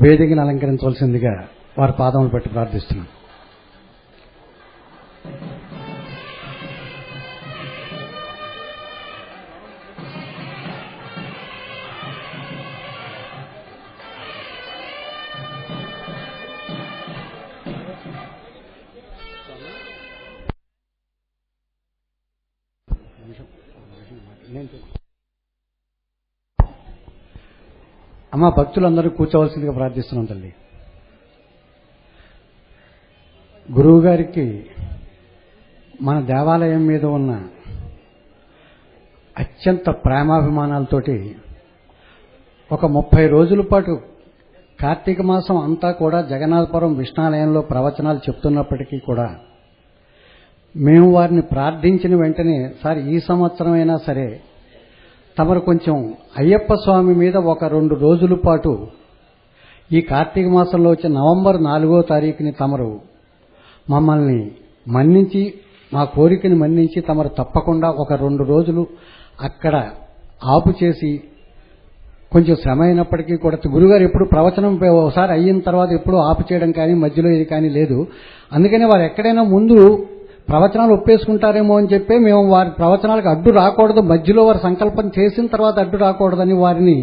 వేదికను అలంకరించవలసిందిగా వారి పాదములు పెట్టి ప్రార్థిస్తున్నాను. అమ్మ, భక్తులందరూ కూర్చోవలసిందిగా ప్రార్థిస్తున్నాం తల్లి. గురువు గారికి మన దేవాలయం మీద ఉన్న అత్యంత ప్రేమాభిమానాలతోటి ఒక 30 రోజుల పాటు కార్తీక మాసం అంతా కూడా జగన్నాథపురం విష్ణాలయంలో ప్రవచనాలు చెప్తున్నప్పటికీ కూడా మేము వారిని ప్రార్థించిన వెంటనే, సార్ ఈ సంవత్సరం అయినా సరే తమరు కొంచెం అయ్యప్ప స్వామి మీద ఒక 2 రోజుల పాటు ఈ కార్తీక మాసంలో వచ్చే నవంబర్ 4వ తారీఖుని తమరు మమ్మల్ని మన్నించి, మా కోరికని మన్నించి తమరు తప్పకుండా ఒక 2 రోజులు అక్కడ ఆపు చేసి, కొంచెం శ్రమ అయినప్పటికీ కూడా గురుగారు ఎప్పుడు ప్రవచనం ఒకసారి అయిన తర్వాత ఎప్పుడు ఆపు చేయడం కానీ మధ్యలో ఇది కానీ లేదు. అందుకని వారు ఎక్కడైనా ముందు ప్రవచనాలు ఒప్పేసుకుంటారేమో అని చెప్పి మేము వారి ప్రవచనాలకు అడ్డు రాకూడదు, మధ్యలో వారు సంకల్పం చేసిన తర్వాత అడ్డు రాకూడదని వారిని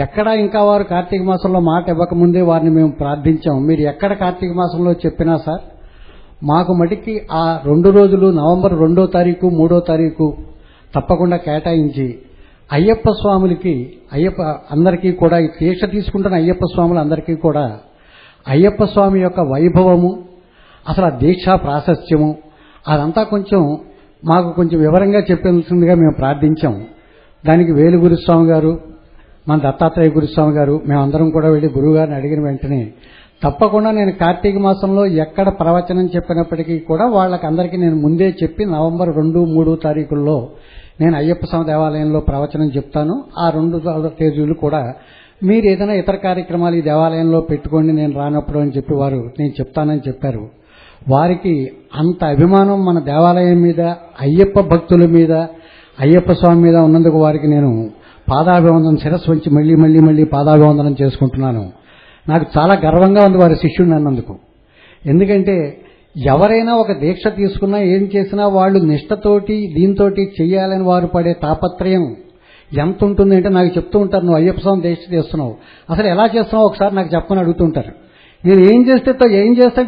ఎక్కడా ఇంకా వారు కార్తీక మాసంలో మాట ఇవ్వకముందే వారిని మేము ప్రార్థించాం. మీరు ఎక్కడ కార్తీక మాసంలో చెప్పినా సార్ మాకు మటుకి ఆ 2 రోజులు నవంబర్ 2వ తారీఖు 3వ తారీఖు తప్పకుండా కేటాయించి అయ్యప్ప స్వాములకి, అందరికీ కూడా ఈ దీక్ష తీసుకుంటున్న అయ్యప్ప స్వాములు అందరికీ కూడా అయ్యప్ప స్వామి యొక్క వైభవము, అసలు ఆ దీక్షా ప్రాశస్త్యము అదంతా మాకు కొంచెం వివరంగా చెప్పాల్సిందిగా మేము ప్రార్థించాం. దానికి వేలు గురుస్వామి గారు, మన దత్తాత్రేయ గురుస్వామి గారు, మేమందరం కూడా వెళ్ళి గురువుగారిని అడిగిన వెంటనే తప్పకుండా నేను కార్తీక మాసంలో ఎక్కడ ప్రవచనం చెప్పినప్పటికీ కూడా వాళ్ళకందరికీ నేను ముందే చెప్పి నవంబర్ 2, 3 తారీఖుల్లో నేను అయ్యప్ప స్వామి దేవాలయంలో ప్రవచనం చెప్తాను. ఆ 2 తేదీలు కూడా మీరు ఏదైనా ఇతర కార్యక్రమాలు ఈ దేవాలయంలో పెట్టుకోండి నేను రానప్పుడు అని చెప్పి వారు నేను చెప్తానని చెప్పారు. వారికి అంత అభిమానం మన దేవాలయం మీద, అయ్యప్ప భక్తుల మీద, అయ్యప్ప స్వామి మీద ఉన్నందుకు వారికి నేను పాదాభివందనం, శిరస్సు వంచి మళ్ళీ పాదాభివందనం చేసుకుంటున్నాను. నాకు చాలా గర్వంగా ఉంది వారి శిష్యుడిని అన్నందుకు. ఎందుకంటే ఎవరైనా ఒక దీక్ష తీసుకున్నా ఏం చేసినా వాళ్ళు నిష్ఠతోటి దీంతోటి చెయ్యాలని వారు పడే తాపత్రయం ఎంత ఉంటుందంటే నాకు చెప్తూ ఉంటారు, నువ్వు అయ్యప్ప స్వామి దీక్ష చేస్తున్నావు, అసలు ఎలా చేస్తున్నావు ఒకసారి నాకు చెప్పని అడుగుతుంటారు. నేను ఏం చేస్తే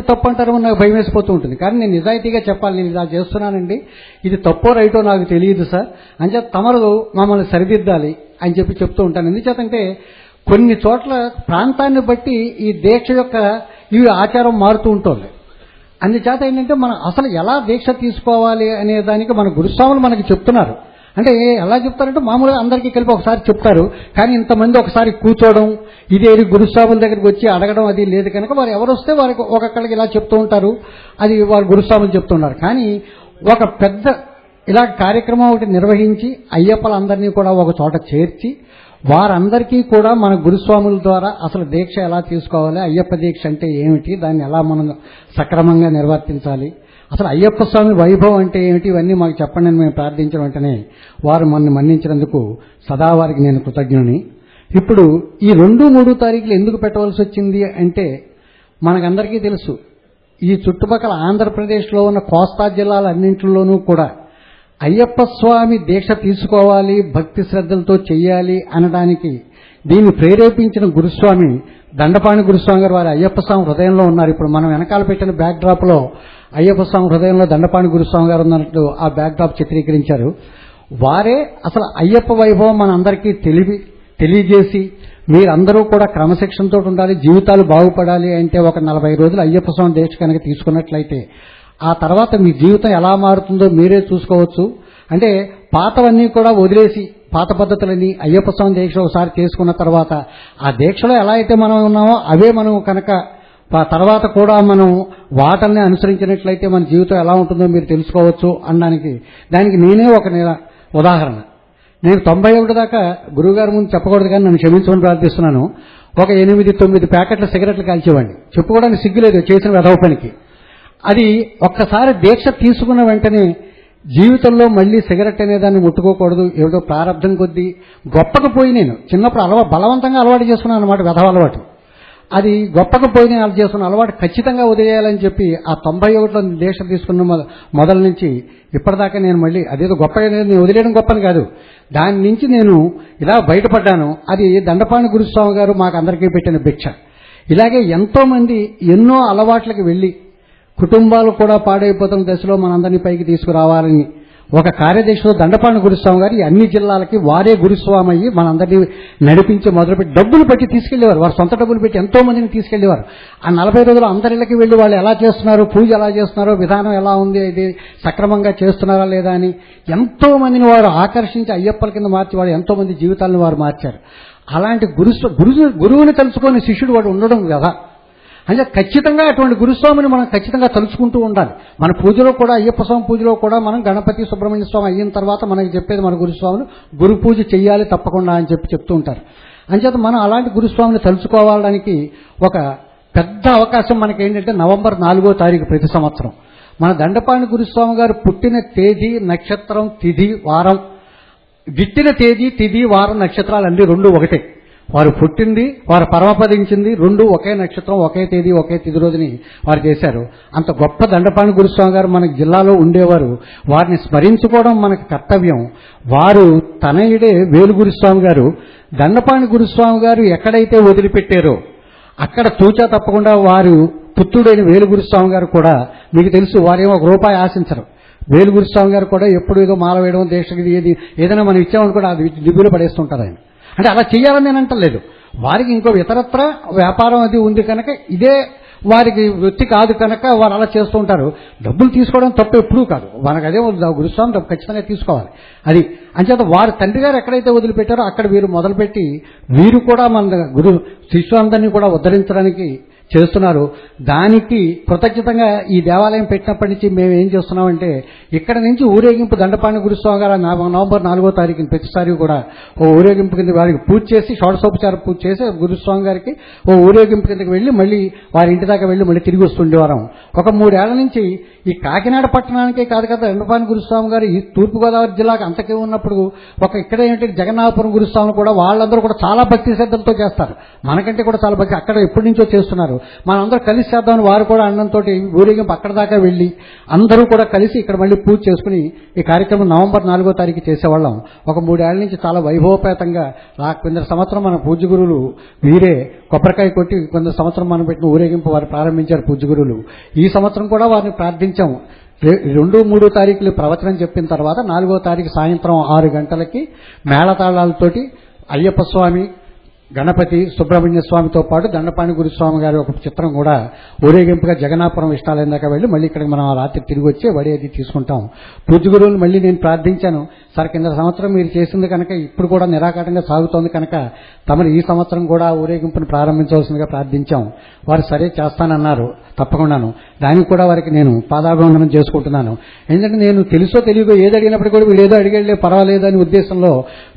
తప్పు అంటారో నాకు భయం వేసిపోతూ ఉంటుంది. కానీ నేను నిజాయితీగా చెప్పాలి, నేను ఇలా చేస్తున్నానండి, ఇది తప్పో రైటో నాకు తెలియదు సార్ అని చెప్పి తమరు మమ్మల్ని సరిదిద్దాలి అని చెప్పి చెప్తూ ఉంటాను. ఎందుచేతంటే కొన్ని చోట్ల ప్రాంతాన్ని బట్టి ఈ దీక్ష యొక్క ఈ ఆచారం మారుతూ ఉంటుంది. అందుచేత ఏంటంటే మనం అసలు ఎలా దీక్ష తీసుకోవాలి అనే దానికి మన గురుస్వాములు మనకి చెప్తున్నారు. అంటే ఎలా చెప్తారంటే మామూలుగా అందరికీ కలిపి ఒకసారి చెప్తారు, కానీ ఇంతమంది ఒకసారి కూర్చోవడం, ఇదేది గురుస్వాముల దగ్గరికి వచ్చి అడగడం అది లేదు కనుక వారు ఎవరు వస్తే వారికి ఒక్కొక్కడికి ఇలా చెప్తూ ఉంటారు, అది వారు గురుస్వాములు చెప్తున్నారు. కానీ ఒక పెద్ద ఇలా కార్యక్రమం ఒకటి నిర్వహించి అయ్యప్పలందరినీ కూడా ఒక చోట చేర్చి వారందరికీ కూడా మన గురుస్వాముల ద్వారా అసలు దీక్ష ఎలా తీసుకోవాలి, అయ్యప్ప దీక్ష అంటే ఏమిటి, దాన్ని ఎలా మనం సక్రమంగా నిర్వర్తించాలి, అసలు అయ్యప్ప స్వామి వైభవం అంటే ఏమిటి, ఇవన్నీ మాకు చెప్పండి అని మేము ప్రార్థించిన వెంటనే వారు మనల్ని మన్నించినందుకు సదా వారికి నేను కృతజ్ఞుని. ఇప్పుడు ఈ 2, 3 తారీఖులు ఎందుకు పెట్టవలసి వచ్చింది అంటే మనకందరికీ తెలుసు, ఈ చుట్టుపక్కల ఆంధ్రప్రదేశ్లో ఉన్న కోస్తా జిల్లాలన్నింటిలోనూ కూడా అయ్యప్ప స్వామి దీక్ష తీసుకోవాలి, భక్తి శ్రద్ధలతో చెయ్యాలి అనడానికి దీన్ని ప్రేరేపించిన గురుస్వామి దండపాణి గురుస్వామి గారు. వారి అయ్యప్ప స్వామి హృదయంలో ఉన్నారు. ఇప్పుడు మనం వెనకాల పెట్టిన బ్యాక్ డ్రాప్ లో అయ్యప్ప స్వామి హృదయంలో దండపాణి గురుస్వామి గారు ఉన్నట్టు ఆ బ్యాక్ డ్రాప్ చిత్రీకరించారు. వారే అసలు అయ్యప్ప వైభవం మన అందరికీ తెలియజేసి మీరందరూ కూడా క్రమశిక్షణతో ఉండాలి, జీవితాలు బాగుపడాలి అంటే ఒక 40 రోజులు అయ్యప్ప స్వామి దీక్ష కనుక తీసుకున్నట్లయితే ఆ తర్వాత మీ జీవితం ఎలా మారుతుందో మీరే చూసుకోవచ్చు. అంటే పాతవన్నీ కూడా వదిలేసి పాత పద్ధతులని అయ్యప్ప స్వామి దీక్ష ఒకసారి చేసుకున్న తర్వాత ఆ దీక్షలో ఎలా అయితే మనం ఉన్నామో అవే మనం కనుక తర్వాత కూడా మనం వాటల్ని అనుసరించినట్లయితే మన జీవితం ఎలా ఉంటుందో మీరు తెలుసుకోవచ్చు అనడానికి దానికి నేనే ఒక ఉదాహరణ. నేను 91 దాకా గురువుగారి ముందు చెప్పకూడదు కానీ నన్ను క్షమించమని ప్రార్థిస్తున్నాను. ఒక 8-9 ప్యాకెట్ల సిగరెట్లు కాల్చేవాడిని. చెప్పుకోవడానికి సిగ్గులేదు చేసిన వెధవ పనికి. అది ఒక్కసారి దీక్ష తీసుకున్న వెంటనే జీవితంలో మళ్ళీ సిగరెట్ అనేదాన్ని ముట్టుకోకూడదు, ఏదో ప్రారంభం కొద్దీ గొప్పకపోయి నేను చిన్నప్పుడు బలవంతంగా అలవాటు చేసుకున్నాను అనమాట, వెధవ అలవాటు. అది గొప్పకపోయినా వాళ్ళు చేస్తున్న అలవాటు ఖచ్చితంగా వదిలేయాలని చెప్పి ఆ 91లో దీక్ష తీసుకున్న మొదల నుంచి ఇప్పటిదాకా నేను మళ్ళీ అదేదో గొప్ప నేను వదిలేయడం గొప్పని కాదు, దాని నుంచి నేను ఇలా బయటపడ్డాను. అది దండపాణి గురుస్వామి గారు మాకు అందరికీ పెట్టిన భిక్ష. ఇలాగే ఎంతోమంది ఎన్నో అలవాట్లకు వెళ్ళి కుటుంబాలు కూడా పాడైపోతున్న దశలో మనందరినీ పైకి తీసుకురావాలని ఒక కార్యదర్శిలో దండపాణి గురుస్వామి గారు అన్ని జిల్లాలకి వారే గురుస్వామి అయ్యి మనందరినీ నడిపించి మొదలుపెట్టి డబ్బులు పెట్టి తీసుకెళ్లేవారు. వారు సొంత డబ్బులు పెట్టి ఎంతో మందిని తీసుకెళ్లేవారు. ఆ 40 రోజులు అందరిళ్ళకి వెళ్లి వాళ్ళు ఎలా చేస్తున్నారు, పూజ ఎలా చేస్తున్నారో, విధానం ఎలా ఉంది, ఇది సక్రమంగా చేస్తున్నారా లేదా అని ఎంతో మందిని వారు ఆకర్షించి అయ్యప్పల కింద మార్చి వాడు ఎంతో మంది జీవితాలను వారు మార్చారు. అలాంటి గురువుని తలుచుకొని శిష్యుడు వాడు ఉండడం కదా. అంటే ఖచ్చితంగా అటువంటి గురుస్వామిని మనం ఖచ్చితంగా తలుచుకుంటూ ఉండాలి. మన పూజలో కూడా అయ్యప్ప స్వామి పూజలో కూడా మనం గణపతి సుబ్రహ్మణ్య స్వామి అయిన తర్వాత మనకి చెప్పేది మన గురుస్వామిని గురు పూజ చెయ్యాలి తప్పకుండా అని చెప్తూ ఉంటారు. అంచేత మనం అలాంటి గురుస్వామిని తలుచుకోవడానికి ఒక పెద్ద అవకాశం మనకి ఏంటంటే నవంబర్ 4వ తారీఖు ప్రతి సంవత్సరం మన దండపాణి గురుస్వామి గారు పుట్టిన తేదీ, నక్షత్రం, తిథి, వారం, గిట్టిన తేదీ, తిథి, వారం, నక్షత్రాలు అన్ని రెండు ఒకటే. వారు పుట్టింది, వారు పరమపదించింది రెండు ఒకే నక్షత్రం, ఒకే తేదీ, ఒకే తిథి రోజుని వారు చేశారు. అంత గొప్ప దండపాణి గురుస్వామి గారు మనకి జిల్లాలో ఉండేవారు. వారిని స్మరించుకోవడం మనకి కర్తవ్యం. వారు తనయుడే వేలు గురుస్వామి గారు దండపాణి గురుస్వామి గారు ఎక్కడైతే వదిలిపెట్టారో అక్కడ తూచా తప్పకుండా వారు పుత్రుడైన వేలు గురుస్వామి గారు కూడా మీకు తెలుసు వారేమో ₹1 ఆశించరు. వేలు గురుస్వామి గారు కూడా ఎప్పుడు ఏదో మాల వేయడం, దీక్షకి ఏదైనా మనం ఇచ్చామని కూడా అది దిగులు పడేస్తుంటారు ఆయన. అంటే అలా చేయాలని నేను అంటలేదు. వారికి ఇంకో ఇతరత్ర వ్యాపారం అది ఉంది కనుక ఇదే వారికి వృత్తి కాదు కనుక వారు అలా చేస్తూ ఉంటారు. డబ్బులు తీసుకోవడం తప్పు ఎప్పుడూ కాదు. మనకు అదే గురుస్వామి డబ్బు ఖచ్చితంగా తీసుకోవాలి. అది అంచేత వారి తండ్రి గారు ఎక్కడైతే వదిలిపెట్టారో అక్కడ వీరు మొదలుపెట్టి వీరు కూడా మన శిష్యులందరినీ కూడా ఉద్ధరించడానికి చేస్తున్నారు. దానికి కృతజ్ఞతంగా ఈ దేవాలయం పెట్టినప్పటి నుంచి మేము ఏం చేస్తున్నామంటే ఇక్కడ నుంచి ఊరేగింపు దండపాణి గురుస్వామి గారు నవంబర్ 4వ తారీఖున ప్రతిసారి కూడా ఓ ఊరేగింపు కింద వారికి పూజ చేసి షోడశోపచార పూజ చేసి గురుస్వామి గారికి ఓ ఊరేగింపు కిందకి వెళ్ళి మళ్ళీ వారి ఇంటి దాకా వెళ్ళి మళ్ళీ తిరిగి వస్తుండేవారం. ఒక 3 ఏళ్ల నుంచి ఈ కాకినాడ పట్టణానికే కాదు కదా దండపాణి గురుస్వామి గారు ఈ తూర్పుగోదావరి జిల్లాకు అంతకే ఉన్నప్పుడు ఇక్కడ ఏంటంటే జగన్నాథపురం గురుస్వామిని కూడా వాళ్ళందరూ కూడా చాలా భక్తి శ్రద్ధలతో చేస్తారు. మనకంటే కూడా చాలా భక్తి అక్కడ ఎప్పటి నుంచో చేస్తున్నారు. మనందరూ కలిసి చేద్దామని వారు కూడా అన్నంతో ఊరేగింపు అక్కడ దాకా వెళ్ళి అందరూ కూడా కలిసి ఇక్కడ మళ్ళీ పూజ చేసుకుని ఈ కార్యక్రమం నవంబర్ 4వ తారీఖు చేసేవాళ్ళం. ఒక 3 ఏళ్ల నుంచి చాలా వైభవపేతంగా కింద సంవత్సరం మన పూజ్య గురువులు వీరే కొబ్బరికాయ కొట్టి కొంత సంవత్సరం మనం పెట్టిన ఊరేగింపు వారు ప్రారంభించారు పూజ్య గురువులు. ఈ సంవత్సరం కూడా వారిని ప్రార్థించాం. 2, 3 తారీఖులు ప్రవచనం చెప్పిన తర్వాత 4వ తారీఖు సాయంత్రం 6 గంటలకి మేళతాళాలతోటి అయ్యప్ప స్వామి, గణపతి, సుబ్రహ్మణ్య స్వామితో పాటు దండపాణి గురుస్వామి గారి ఒక చిత్రం కూడా ఊరేగింపుగా జగన్నాపురం ఇష్టాలైన దాకా వెళ్ళి మళ్ళీ ఇక్కడికి మనం రాత్రి తిరిగి వచ్చి వడి అది తీసుకుంటాం. పూజ్య గురువులు మళ్ళీ నేను ప్రార్థించాను, సార్ కింద సంవత్సరం మీరు చేసింది కనుక ఇప్పుడు కూడా నిరాఘాటంగా సాగుతోంది కనుక తమరు ఈ సంవత్సరం కూడా ఊరేగింపును ప్రారంభించవలసిందిగా ప్రార్థించాం. వారు సరే చేస్తానన్నారు తప్పకుండాను. దానికి కూడా వారికి నేను పాదాభివందనం చేసుకుంటున్నాను. ఎందుకంటే నేను తెలుసో తెలియకో ఏది అడిగినప్పుడు కూడా వీడు ఏదో అడిగేళ్ళే పర్వాలేదు అని ఉద్దేశంలో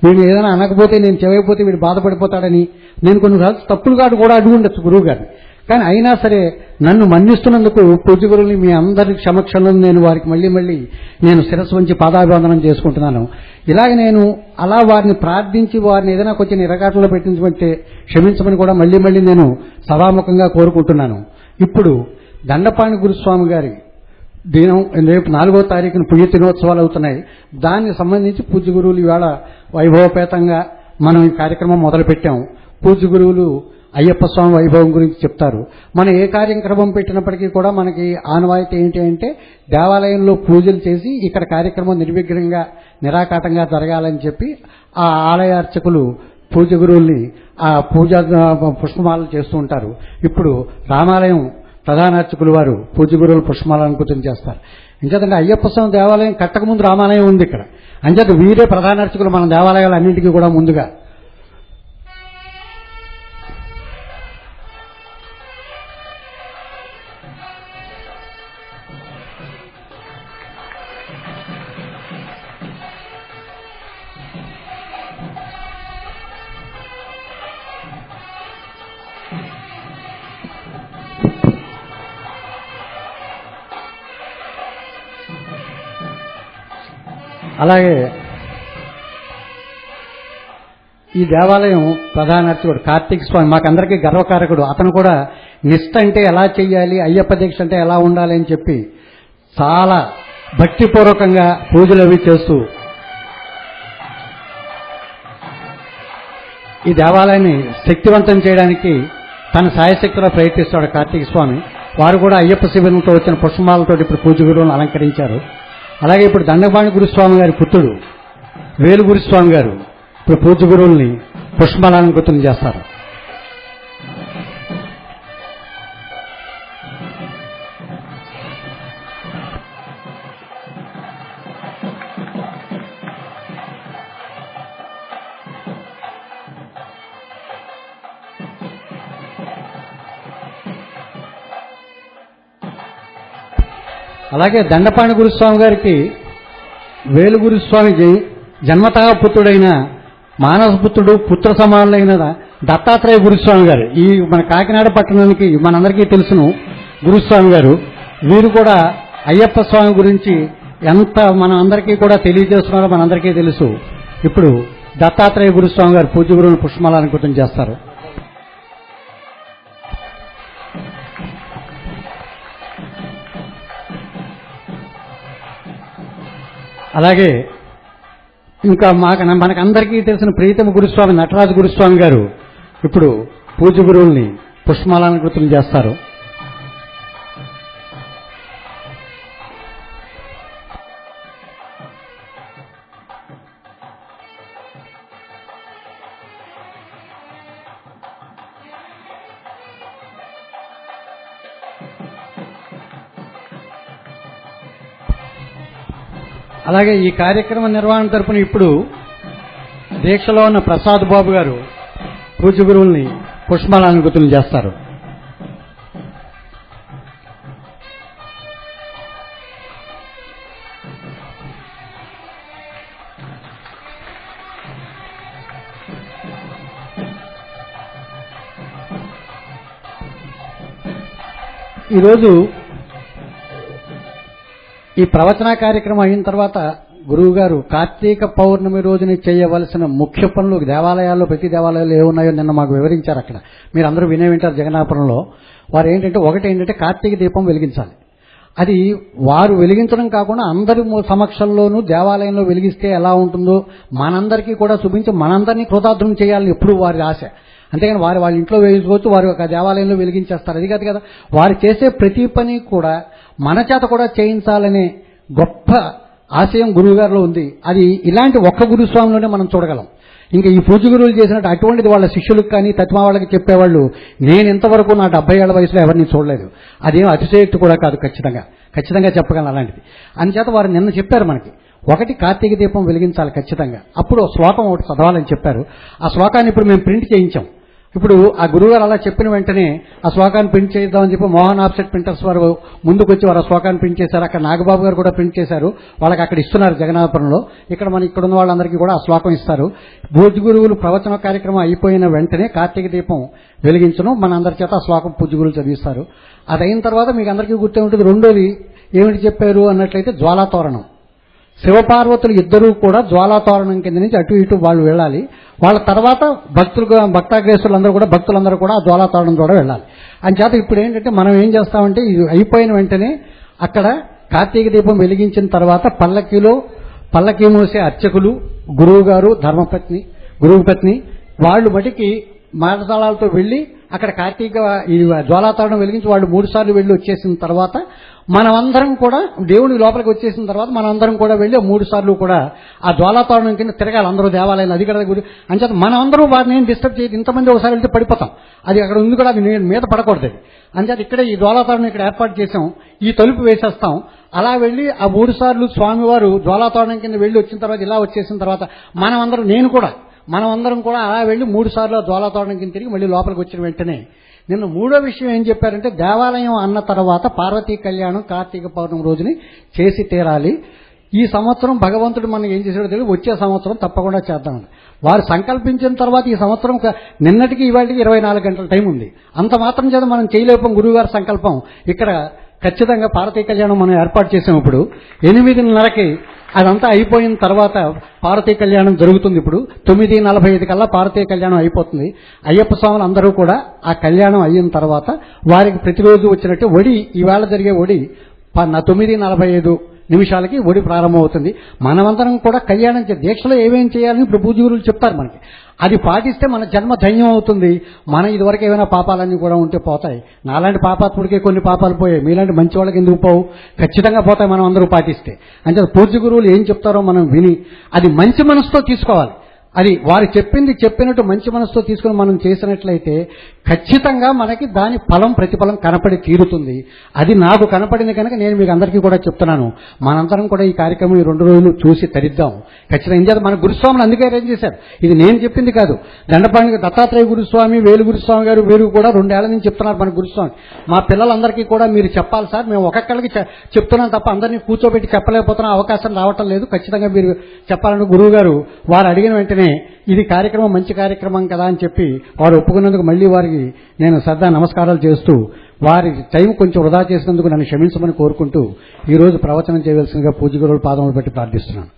వీడు ఏదైనా అనకపోతే నేను చెవైపోతే వీడు బాధపడిపోతాడని నేను కొన్నిసార్లు తప్పులుగా కూడా అడిగి ఉండొచ్చు గురువు గారిని. కానీ అయినా సరే నన్ను మన్నిస్తున్నందుకు పూజ్య గురువుని మీ అందరి సమక్షంలో నేను వారికి మళ్ళీ నేను శిరస్సు వంచి పాదాభివందనం చేసుకుంటున్నాను. ఇలాగే నేను అలా వారిని ప్రార్థించి వారిని ఏదైనా కొంచెం నిరగాటంలో పెట్టించమంటే క్షమించమని కూడా మళ్ళీ నేను సభాముఖంగా కోరుకుంటున్నాను. ఇప్పుడు దండపాణి గురుస్వామి గారి దినం రేపు 4వ తారీఖున పుణ్య దినోత్సవాలు అవుతున్నాయి. దానికి సంబంధించి పూజ్య గురువులు ఇవాళ వైభవపేతంగా మనం ఈ కార్యక్రమం మొదలుపెట్టాం. పూజ్య గురువులు అయ్యప్ప స్వామి వైభవం గురించి చెప్తారు. మనం ఏ కార్యక్రమం పెట్టినప్పటికీ కూడా మనకి ఆనవాయితీ ఏంటి అంటే దేవాలయంలో పూజలు చేసి ఇక్కడ కార్యక్రమం నిర్విఘ్నంగా నిరాకాటంగా జరగాలని చెప్పి ఆ ఆలయ అర్చకులు పూజ్య గురువుల్ని ఆ పూజా పుష్పమాలలు చేస్తూ ఉంటారు. ఇప్పుడు రామాలయం ప్రధాన అర్చకులు వారు పూజ్య గురువులు పుష్పమాల అంకుతం చేస్తారు. ఇంకేదంటే అయ్యప్ప స్వామి దేవాలయం కట్టక ముందు రామాలయం ఉంది ఇక్కడ. అంచేత వీరే ప్రధాన అర్చకులు మన దేవాలయాలు అన్నింటికీ కూడా ముందుగా. అలాగే ఈ దేవాలయం ప్రధాన అర్చకుడు కార్తీక స్వామి మాకందరికీ గర్వకారకుడు. అతను కూడా నిష్ఠ అంటే ఎలా చెయ్యాలి, అయ్యప్ప దీక్ష అంటే ఎలా ఉండాలి అని చెప్పి చాలా భక్తిపూర్వకంగా పూజలు అవి చేస్తూ ఈ దేవాలయాన్ని శక్తివంతం చేయడానికి తన సాయశక్తిలో ప్రయత్నిస్తాడు కార్తీక స్వామి. వారు కూడా అయ్యప్ప శిబిరంతో వచ్చిన పుష్పమాలతో ఇప్పుడు పూజ గురువులను అలంకరించారు. అలాగే ఇప్పుడు దండపాణి గురుస్వామి గారి పుత్రుడు వేలు గురుస్వామి గారు ఇప్పుడు పూజ గురువుల్ని పుష్పమాలంకృతం చేస్తారు. అలాగే దండపాణి గురుస్వామి గారికి వేలు గురుస్వామి జన్మతః పుత్రుడైన మానసపుత్రుడు పుత్ర సమానులైన దత్తాత్రేయ గురుస్వామి గారు, ఈ మన కాకినాడ పట్టణానికి మనందరికీ తెలుసును గురుస్వామి గారు. వీరు కూడా అయ్యప్ప స్వామి గురించి ఎంత మన అందరికీ కూడా తెలియజేస్తున్నారో మనందరికీ తెలుసు. ఇప్పుడు దత్తాత్రేయ గురుస్వామి గారు పూజ్య గురువుని పుష్పమాలంకృతం చేస్తారు. అలాగే ఇంకా మనకందరికీ తెలిసిన ప్రీతమ గురుస్వామి నటరాజు గురుస్వామి గారు ఇప్పుడు పూజ్య గురువుల్ని పుష్పమాలంకృతం చేస్తారు. అలాగే ఈ కార్యక్రమ నిర్వహణ తరపున ఇప్పుడు దీక్షలో ఉన్న ప్రసాద్ బాబు గారు పూజ్య గురువుల్ని పుష్పమాలంకృతం చేస్తారు. ఈరోజు ఈ ప్రవచన కార్యక్రమం అయిన తర్వాత గురువు గారు కార్తీక పౌర్ణమి రోజున చేయవలసిన ముఖ్య పనులు దేవాలయాల్లో ప్రతి దేవాలయాల్లో ఏమున్నాయో నిన్న మాకు వివరించారు. అక్కడ మీరు అందరూ వినే వింటారు. జగన్నాపురంలో వారు ఏంటంటే కార్తీక దీపం వెలిగించాలి. అది వారు వెలిగించడం కాకుండా అందరి సమక్షంలోనూ దేవాలయంలో వెలిగిస్తే ఎలా ఉంటుందో మనందరికీ కూడా చూపించి మనందరినీ కృతార్థం చేయాలని ఎప్పుడు వారి ఆశ. అంతేగాని వాళ్ళ ఇంట్లో వేసుకోవచ్చు, వారు ఒక దేవాలయంలో వెలిగించేస్తారు. అది కాదు కదా, వారు చేసే ప్రతి పని కూడా మన చేత కూడా చేయించాలనే గొప్ప ఆశయం గురువుగారిలో ఉంది. అది ఇలాంటి ఒక్క గురుస్వామిలోనే మనం చూడగలం. ఇంకా ఈ పూజ గురువులు చేసినట్టు అటువంటిది వాళ్ళ శిష్యులకు కానీ తత్వా వాళ్ళకి చెప్పేవాళ్ళు నేను ఇంతవరకు నా 70 ఏళ్ల వయసులో ఎవరిని చూడలేదు. అదేం అతిశయోక్తి కూడా కాదు, ఖచ్చితంగా చెప్పగలను అలాంటిది. అందుచేత వారు నిన్న చెప్పారు మనకి, ఒకటి కార్తీక దీపం వెలిగించాలి ఖచ్చితంగా. అప్పుడు శ్లోకం ఒకటి చదవాలని చెప్పారు. ఆ శ్లోకాన్ని ఇప్పుడు మేము ప్రింట్ చేయించాం. ఇప్పుడు ఆ గురువుగారు అలా చెప్పిన వెంటనే ఆ శ్లోకాన్ని ప్రింట్ చేద్దామని చెప్పి మోహన్ ఆఫ్సెట్ ప్రింటర్స్ వారు ముందుకు వచ్చి వారు ఆ శ్లోకాన్ని ప్రింట్ చేశారు. అక్కడ నాగబాబు గారు కూడా ప్రింట్ చేశారు. వాళ్ళకి అక్కడ ఇస్తున్నారు జగన్నాథపురంలో. ఇక్కడ ఉన్న వాళ్ళందరికీ కూడా ఆ శ్లోకం ఇస్తారు. పూజ్య గురువులు ప్రవచన కార్యక్రమం అయిపోయిన వెంటనే కార్తీక దీపం వెలిగించను మనందరి చేత ఆ శ్లోకం పూజ్య గురువులు చదివిస్తారు. అది అయిన తర్వాత మీకు అందరికీ గుర్తే ఉంటుంది. రెండోది ఏమిటి చెప్పారు అన్నట్లయితే జ్వాలాతోరణం. శివపార్వతులు ఇద్దరూ కూడా జ్వాలాతోరణం కింద నుంచి అటు ఇటు వాళ్ళు వెళ్ళాలి. వాళ్ళ తర్వాత భక్తాగ్రేసులందరూ కూడా భక్తులందరూ కూడా ఆ జ్వాలాతోరణం కూడా వెళ్ళాలి. అంచేత ఇప్పుడు ఏంటంటే మనం ఏం చేస్తామంటే ఇది అయిపోయిన వెంటనే అక్కడ కార్తీక దీపం వెలిగించిన తర్వాత పల్లకి మోసే అర్చకులు, గురువు గారు, గురువు పత్ని వాళ్ళు మటుకి మాటతాళాలతో వెళ్లి అక్కడ కార్తీక ఈ జ్వాలాతోరణం వెలిగించి వాళ్ళు 3 సార్లు వెళ్లి వచ్చేసిన తర్వాత మనమందరం కూడా దేవుని లోపలికి వచ్చేసిన తర్వాత మనందరం కూడా వెళ్ళి 3 సార్లు కూడా ఆ జ్వాలాతోరణం కింద తిరగాలి అందరూ దేవాలయాలు. అది కూడా అంచేత మనందరూ వారిని ఏం డిస్టర్బ్ చేయదు. ఇంతమంది ఒకసారి వెళ్తే పడిపోతాం. అది అక్కడ ఉంది కూడా, అది మీద పడకూడదు. అంచేత ఇక్కడే ఈ జ్వాలాతోరణం ఇక్కడ ఏర్పాటు చేసాం. ఈ తలుపు వేసేస్తాం. అలా వెళ్ళి ఆ 3 సార్లు స్వామివారు జ్వాలాతోరణం కింద వెళ్ళి వచ్చిన తర్వాత ఇలా వచ్చేసిన తర్వాత మనమందరం కూడా అలా వెళ్ళి 3 సార్లు జ్వాలాతోరణం కింద తిరిగి మళ్ళీ లోపలికి వచ్చిన వెంటనే నిన్న మూడో విషయం ఏం చెప్పారంటే దేవాలయం అన్న తర్వాత పార్వతీ కళ్యాణం కార్తీక పౌర్ణమి రోజుని చేసి తీరాలి. ఈ సంవత్సరం భగవంతుడు మనం ఏం చేసాడో తెలియదు, వచ్చే సంవత్సరం తప్పకుండా చేద్దామని వారు సంకల్పించిన తర్వాత ఈ సంవత్సరం నిన్నటికి ఇవాళకి 24 గంటల టైం ఉంది. అంత మాత్రం చేత మనం చేయలేకపోం. గురువుగారి సంకల్పం ఇక్కడ ఖచ్చితంగా పార్వతీ కళ్యాణం మనం ఏర్పాటు చేసాం. ఇప్పుడు 8:30కి అదంతా అయిపోయిన తర్వాత పార్వతీ కళ్యాణం జరుగుతుంది. ఇప్పుడు 9:45 కల్లా పార్వతీ కళ్యాణం అయిపోతుంది. అయ్యప్ప స్వాములు అందరూ కూడా ఆ కళ్యాణం అయిన తర్వాత వారికి ప్రతిరోజు వచ్చినట్టు ఒడి, ఈవేళ జరిగే ఒడి 9:45 నిమిషాలకి ఒడి ప్రారంభమవుతుంది. మనమందరం కూడా కళ్యాణం దీక్షలో ఏమేం చేయాలని ఇప్పుడు పూజగురువులు చెప్తారు మనకి. అది పాటిస్తే మన జన్మ ధన్యం అవుతుంది. మన ఇదివరకు ఏమైనా పాపాలన్నీ కూడా ఉంటే పోతాయి. నాలాంటి పాపాత్ముడికే కొన్ని పాపాలు పోయాయి, మీలాంటి మంచి వాళ్ళకి ఎందుకు పోవు? ఖచ్చితంగా పోతాయి మనం అందరూ పాటిస్తే. అంటే పూజ్య గురువులు ఏం చెప్తారో మనం విని అది మంచి మనసుతో తీసుకోవాలి. అది వారు చెప్పినట్టు మంచి మనసుతో తీసుకుని మనం చేసినట్లయితే ఖచ్చితంగా మనకి దాని ప్రతిఫలం కనపడి తీరుతుంది. అది నాకు కనపడింది కనుక నేను మీకు అందరికీ కూడా చెప్తున్నాను. మనందరం కూడా ఈ కార్యక్రమం ఈ 2 రోజులు చూసి తరిద్దాం. ఖచ్చితంగా ఏం చేద్దాం, మన గురుస్వాములు అందుకే అరేంజ్ చేశారు. ఇది నేను చెప్పింది కాదు. దండపాణి దత్తాత్రేయ గురుస్వామి, వేలు గురుస్వామి గారు వీరు కూడా 2 ఏళ్ల నుంచి చెప్తున్నారు మన గురుస్వామి. మా పిల్లలందరికీ కూడా మీరు చెప్పాలి సార్, మేము ఒక్కొక్కరికి చెప్తున్నాం తప్ప అందరినీ కూర్చోబెట్టి చెప్పలేకపోతున్నా, అవకాశం రావటం లేదు, ఖచ్చితంగా మీరు చెప్పాలని గురువు గారు వారు అడిగిన వెంటనే ఇది కార్యక్రమం మంచి కార్యక్రమం కదా అని చెప్పి వారు ఒప్పుకున్నందుకు మళ్ళీ వారికి నేను శ్రద్ధ నమస్కారాలు చేస్తూ వారి టైం కొంచెం వృధా చేసినందుకు నన్ను క్షమించమని కోరుకుంటూ ఈ రోజు ప్రవచనం చేయవలసిందిగా పూజ్య గురువుల పాదములు బట్టి ప్రార్థిస్తున్నాను.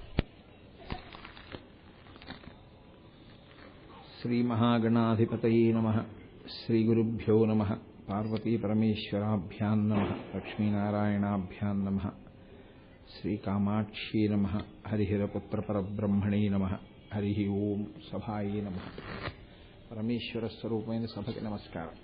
శ్రీ మహాగణాధిపతయే నమః. శ్రీ గురుభ్యో నమః. పార్వతీ పరమేశ్వరాభ్యాం నమః. లక్ష్మీనారాయణాభ్యాం నమః. శ్రీ కామాక్షీ నమః. హరిహరపుత్ర పరబ్రహ్మణే నమః. హరి ఓం. సభాయే నమః. పరమేశ్వర స్వరూపమైన సభకి నమస్కారం.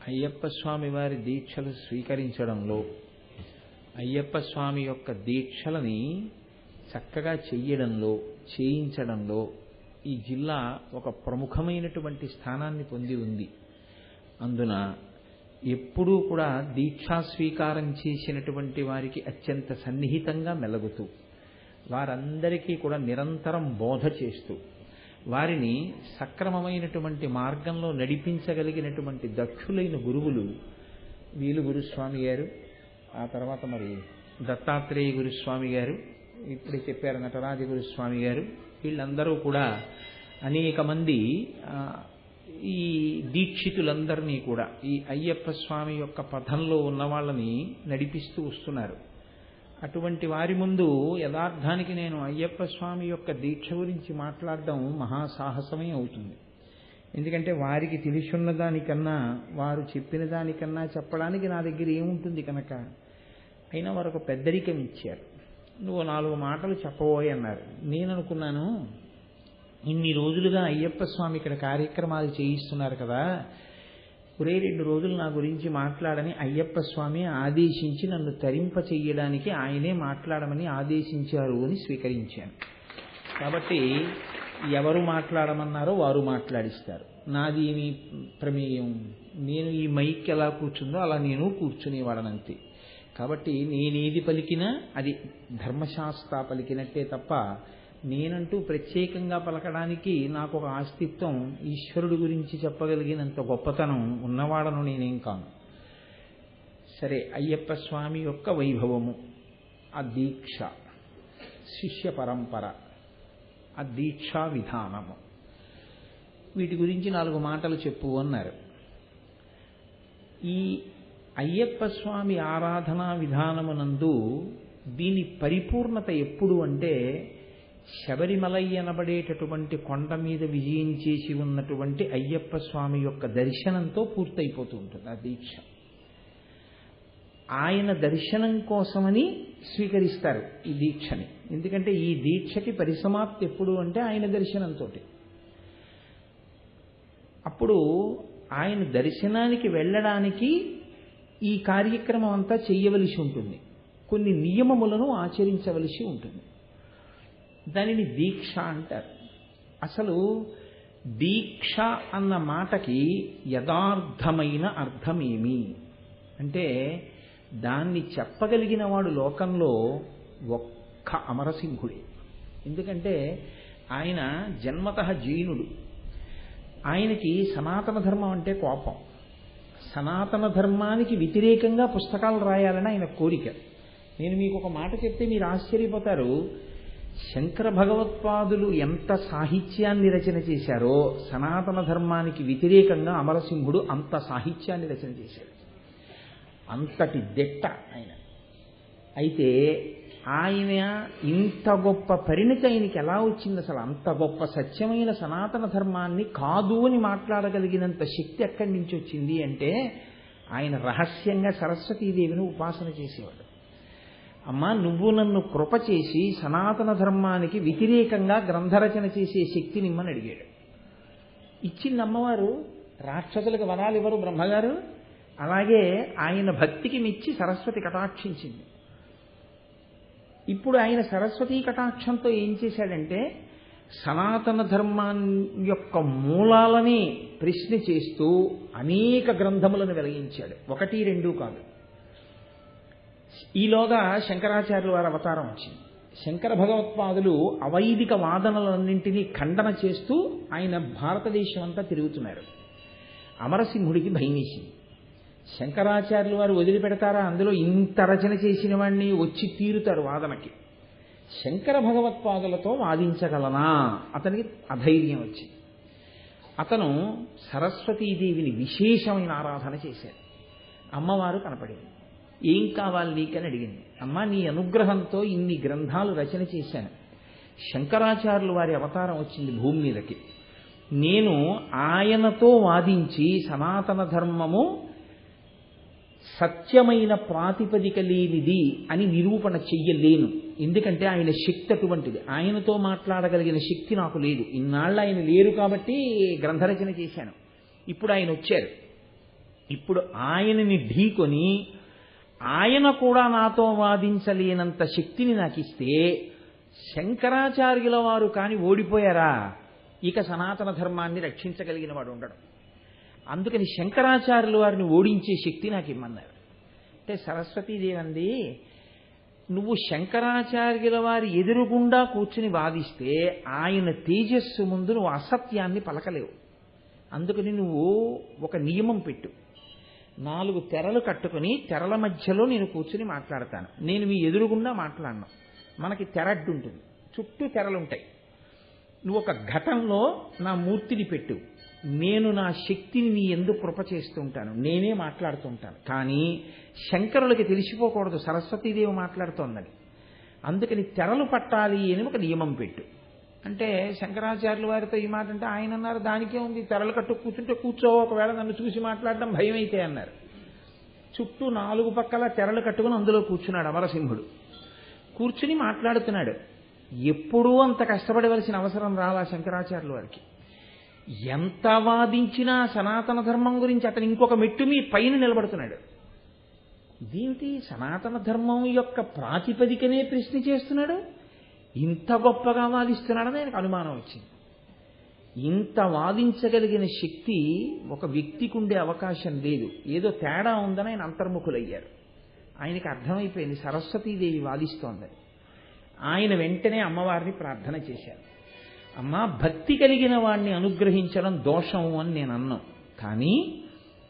అయ్యప్ప స్వామి వారి దీక్షలు స్వీకరించడంలో, అయ్యప్ప స్వామి యొక్క దీక్షలని చక్కగా చెయ్యడంలో, చేయించడంలో ఈ జిల్లా ఒక ప్రముఖమైనటువంటి స్థానాన్ని పొంది ఉంది. అందున ఎప్పుడూ కూడా దీక్షా స్వీకారం చేసినటువంటి వారికి అత్యంత సన్నిహితంగా మెలగుతూ, వారందరికీ కూడా నిరంతరం బోధ చేస్తూ, వారిని సక్రమమైనటువంటి మార్గంలో నడిపించగలిగినటువంటి దక్షులైన గురువులు వీలు గురుస్వామి గారు, ఆ తర్వాత మరి దత్తాత్రేయ గురుస్వామి గారు, ఇప్పుడే చెప్పారు నటరాజ గురుస్వామి గారు. వీళ్ళందరూ కూడా అనేక మంది ఈ దీక్షితులందరినీ కూడా ఈ అయ్యప్ప స్వామి యొక్క పథంలో ఉన్న వాళ్ళని నడిపిస్తూ వస్తున్నారు. అటువంటి వారి ముందు యథార్థానికి నేను అయ్యప్ప స్వామి యొక్క దీక్ష గురించి మాట్లాడడం మహాసాహసమే అవుతుంది. ఎందుకంటే వారికి తెలిసున్న దానికన్నా, వారు చెప్పిన దానికన్నా చెప్పడానికి నా దగ్గర ఏముంటుంది కనుక. అయినా వారు ఒక పెద్దరికం ఇచ్చారు. నువ్వు 4 మాటలు చెప్పబోయి అన్నారు. నేను అనుకున్నాను, ఇన్ని రోజులుగా అయ్యప్ప స్వామి ఇక్కడ కార్యక్రమాలు చేయిస్తున్నారు కదా, ఒరే 2 రోజులు నా గురించి మాట్లాడని అయ్యప్ప స్వామి ఆదేశించి నన్ను తరింప చెయ్యడానికి ఆయనే మాట్లాడమని ఆదేశించారు అని స్వీకరించాను. కాబట్టి ఎవరు మాట్లాడమన్నారో వారు మాట్లాడిస్తారు. నాది ఏమి ప్రమేయం, నేను ఈ మైక్ ఎలా కూర్చుందో అలా నేను కూర్చునేవాడనంతే. కాబట్టి నేనేది పలికినా అది ధర్మశాస్త్ర పలికినట్టే తప్ప నేనంటూ ప్రత్యేకంగా పలకడానికి నాకు ఒక ఆస్తిత్వం, ఈశ్వరుడు గురించి చెప్పగలిగినంత గొప్పతనం ఉన్నవాడను నేనేం కాను. సరే, అయ్యప్ప స్వామి యొక్క వైభవము, ఆ దీక్ష, శిష్య పరంపర, ఆ దీక్షా విధానము, వీటి గురించి 4 మాటలు చెప్పు అన్నారు. ఈ అయ్యప్ప స్వామి ఆరాధనా విధానమునందు దీని పరిపూర్ణత ఎప్పుడు అంటే, శబరిమలై అనబడేటటువంటి కొండ మీద విజయం చేసి ఉన్నటువంటి అయ్యప్ప స్వామి యొక్క దర్శనంతో పూర్తయిపోతూ ఉంటుంది ఆ దీక్ష. ఆయన దర్శనం కోసమని స్వీకరిస్తారు ఈ దీక్షని. ఎందుకంటే ఈ దీక్షకి పరిసమాప్తి ఎప్పుడు అంటే ఆయన దర్శనంతో. అప్పుడు ఆయన దర్శనానికి వెళ్ళడానికి ఈ కార్యక్రమం అంతా చేయవలసి ఉంటుంది. కొన్ని నియమములను ఆచరించవలసి ఉంటుంది. దానిని దీక్ష అంటారు. అసలు దీక్ష అన్న మాటకి యథార్థమైన అర్థమేమి అంటే, దాన్ని చెప్పగలిగిన వాడు లోకంలో ఒక్క అమరసింహుడే. ఎందుకంటే ఆయన జన్మతః జైనుడు. ఆయనకి సనాతన ధర్మం అంటే కోపం. సనాతన ధర్మానికి వ్యతిరేకంగా పుస్తకాలు రాయాలని ఆయన కోరిక. నేను మీకు ఒక మాట చెప్తే మీరు ఆశ్చర్యపోతారు. శంకర భగవత్పాదులు ఎంత సాహిత్యాన్ని రచన చేశారో సనాతన ధర్మానికి వ్యతిరేకంగా అమరసింహుడు అంత సాహిత్యాన్ని రచన చేశాడు. అంతటి దిట్ట ఆయన. అయితే ఆయన ఇంత గొప్ప పరిణతి ఆయనకి ఎలా వచ్చింది? అసలు అంత గొప్ప సత్యమైన సనాతన ధర్మాన్ని కాదు అని మాట్లాడగలిగినంత శక్తి ఎక్కడి నుంచి వచ్చింది అంటే ఆయన రహస్యంగా సరస్వతీదేవిని ఉపాసన చేసేవాడు. అమ్మా, నువ్వు నన్ను కృప చేసి సనాతన ధర్మానికి వ్యతిరేకంగా గ్రంథరచన చేసే శక్తిని ఇమ్మని అడిగాడు. ఇచ్చింది అమ్మవారు. రాక్షసులకు వరాలు ఇవ్వరు బ్రహ్మగారు. అలాగే ఆయన భక్తికి మెచ్చి సరస్వతి కటాక్షించింది. ఇప్పుడు ఆయన సరస్వతీ కటాక్షంతో ఏం చేశాడంటే సనాతన ధర్మాన్ని యొక్క మూలాలని ప్రశ్న చేస్తూ అనేక గ్రంథములను వెలిగించాడు. 1, 2 కాదు. ఈలోగా శంకరాచార్యుల వారి అవతారం వచ్చింది. శంకర భగవత్పాదులు అవైదిక వాదనలన్నింటినీ ఖండన చేస్తూ ఆయన భారతదేశం అంతా తిరుగుతున్నారు. అమరసింహుడికి భయం వేసింది. శంకరాచార్యులు వారు వదిలిపెడతారా? అందులో ఇంత రచన చేసిన వాడిని వచ్చి తీరుతారు వాదనకి. శంకర భగవత్పాదులతో వాదించగలనా? అతనికి అధైర్యం వచ్చింది. అతను సరస్వతీదేవిని విశేషమైన ఆరాధన చేశాడు. అమ్మవారు కనపడింది. ఏం కావాలి నీకని అడిగింది. అమ్మ, నీ అనుగ్రహంతో ఇన్ని గ్రంథాలు రచన చేశాను. శంకరాచార్యులు వారి అవతారం వచ్చింది భూమి మీదకి. నేను ఆయనతో వాదించి సనాతన ధర్మము సత్యమైన ప్రాతిపదిక లేనిది అని నిరూపణ చెయ్యలేను. ఎందుకంటే ఆయన శక్తి అటువంటిది. ఆయనతో మాట్లాడగలిగిన శక్తి నాకు లేదు. ఇన్నాళ్ళు ఆయన లేరు కాబట్టి గ్రంథరచన చేశాను. ఇప్పుడు ఆయన వచ్చారు. ఇప్పుడు ఆయనని ఢీకొని ఆయన కూడా నాతో వాదించలేనంత శక్తిని నాకు ఇస్తే శంకరాచార్యుల వారు కాని ఓడిపోయారా? ఇక సనాతన ధర్మాన్ని రక్షించగలిగిన వాడు ఉండడం. అందుకని శంకరాచార్యుల వారిని ఓడించే శక్తి నాకు ఇమ్మన్నారు. అంటే సరస్వతీదేవి అంది, నువ్వు శంకరాచార్యుల వారి ఎదురుగుండా కూర్చుని వాదిస్తే ఆయన తేజస్సు ముందు నువ్వు అసత్యాన్ని పలకలేవు. అందుకని నువ్వు ఒక నియమం పెట్టు. 4 తెరలు కట్టుకుని తెరల మధ్యలో నేను కూర్చుని మాట్లాడతాను. నేను మీ ఎదురుగుండా మాట్లాడను. మనకి తెర అడ్డు ఉంటుంది, చుట్టూ తెరలుంటాయి. నువ్వు ఒక ఘటంలో నా మూర్తిని పెట్టు. నేను నా శక్తిని నీ ఎందుకు కృప చేస్తుంటాను, నేనే మాట్లాడుతుంటాను. కానీ శంకరులకి తెలిసిపోకూడదు సరస్వతీదేవి మాట్లాడుతోందని. అందుకని తెరలు పట్టాలి అని ఒక నియమం పెట్టు అంటే శంకరాచార్యుల వారితో ఈ మాట అంటే ఆయన అన్నారు, దానికే ఉంది, తెరలు కట్టు కూర్చుంటే కూర్చో, ఒకవేళ నన్ను చూసి మాట్లాడడం భయం అయితే అన్నారు. చుట్టూ 4 పక్కల తెరలు కట్టుకుని అందులో కూర్చున్నాడు అమరసింహుడు. కూర్చుని మాట్లాడుతున్నాడు. ఎప్పుడూ అంత కష్టపడవలసిన అవసరం రాలా శంకరాచార్యుల వారికి. ఎంత వాదించినా సనాతన ధర్మం గురించి అతను ఇంకొక మెట్టు మీ పైన నిలబడుతున్నాడు. ఇదేమిటి, సనాతన ధర్మం యొక్క ప్రాతిపదికనే ప్రశ్న చేస్తున్నాడు, ఇంత గొప్పగా వాదిస్తున్నాడని ఆయనకు అనుమానం వచ్చింది. ఇంత వాదించగలిగిన శక్తి ఒక వ్యక్తికి ఉండే అవకాశం లేదు. ఏదో తేడా ఉందని ఆయన అంతర్ముఖులయ్యారు. ఆయనకి అర్థమైపోయింది సరస్వతీదేవి వాదిస్తోందని. ఆయన వెంటనే అమ్మవారిని ప్రార్థన చేశారు. అమ్మా, భక్తి కలిగిన వాడిని అనుగ్రహించడం దోషం అని నేను అన్నాను. కానీ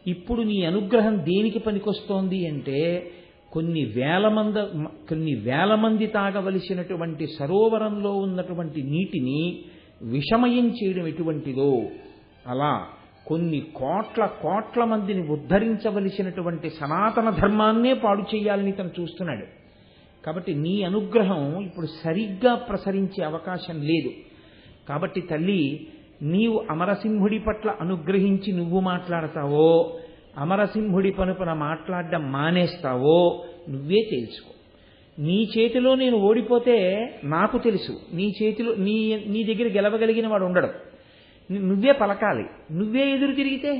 ఇప్పుడు నీ అనుగ్రహం దేనికి పనికొస్తోంది అంటే కొన్ని వేల మంది తాగవలసినటువంటి సరోవరంలో ఉన్నటువంటి నీటిని విషమయం చేయడం ఎటువంటిదో అలా కొన్ని కోట్ల మందిని ఉద్ధరించవలసినటువంటి సనాతన ధర్మాన్నే పాడు చేయాలని తను చూస్తున్నాడు. కాబట్టి నీ అనుగ్రహం ఇప్పుడు సరిగ్గా ప్రసరించే అవకాశం లేదు. కాబట్టి తల్లి, నీవు అమరసింహుడి పట్ల అనుగ్రహించి నువ్వు మాట్లాడతావో, అమరసింహుడి పనుపన మాట్లాడడం మానేస్తావో నువ్వే తెలుసుకో. నీ చేతిలో నేను ఓడిపోతే నాకు తెలుసు, నీ దగ్గర గెలవగలిగిన వాడు ఉండడు. నువ్వే పలకాలి, నువ్వే ఎదురు తిరిగితే.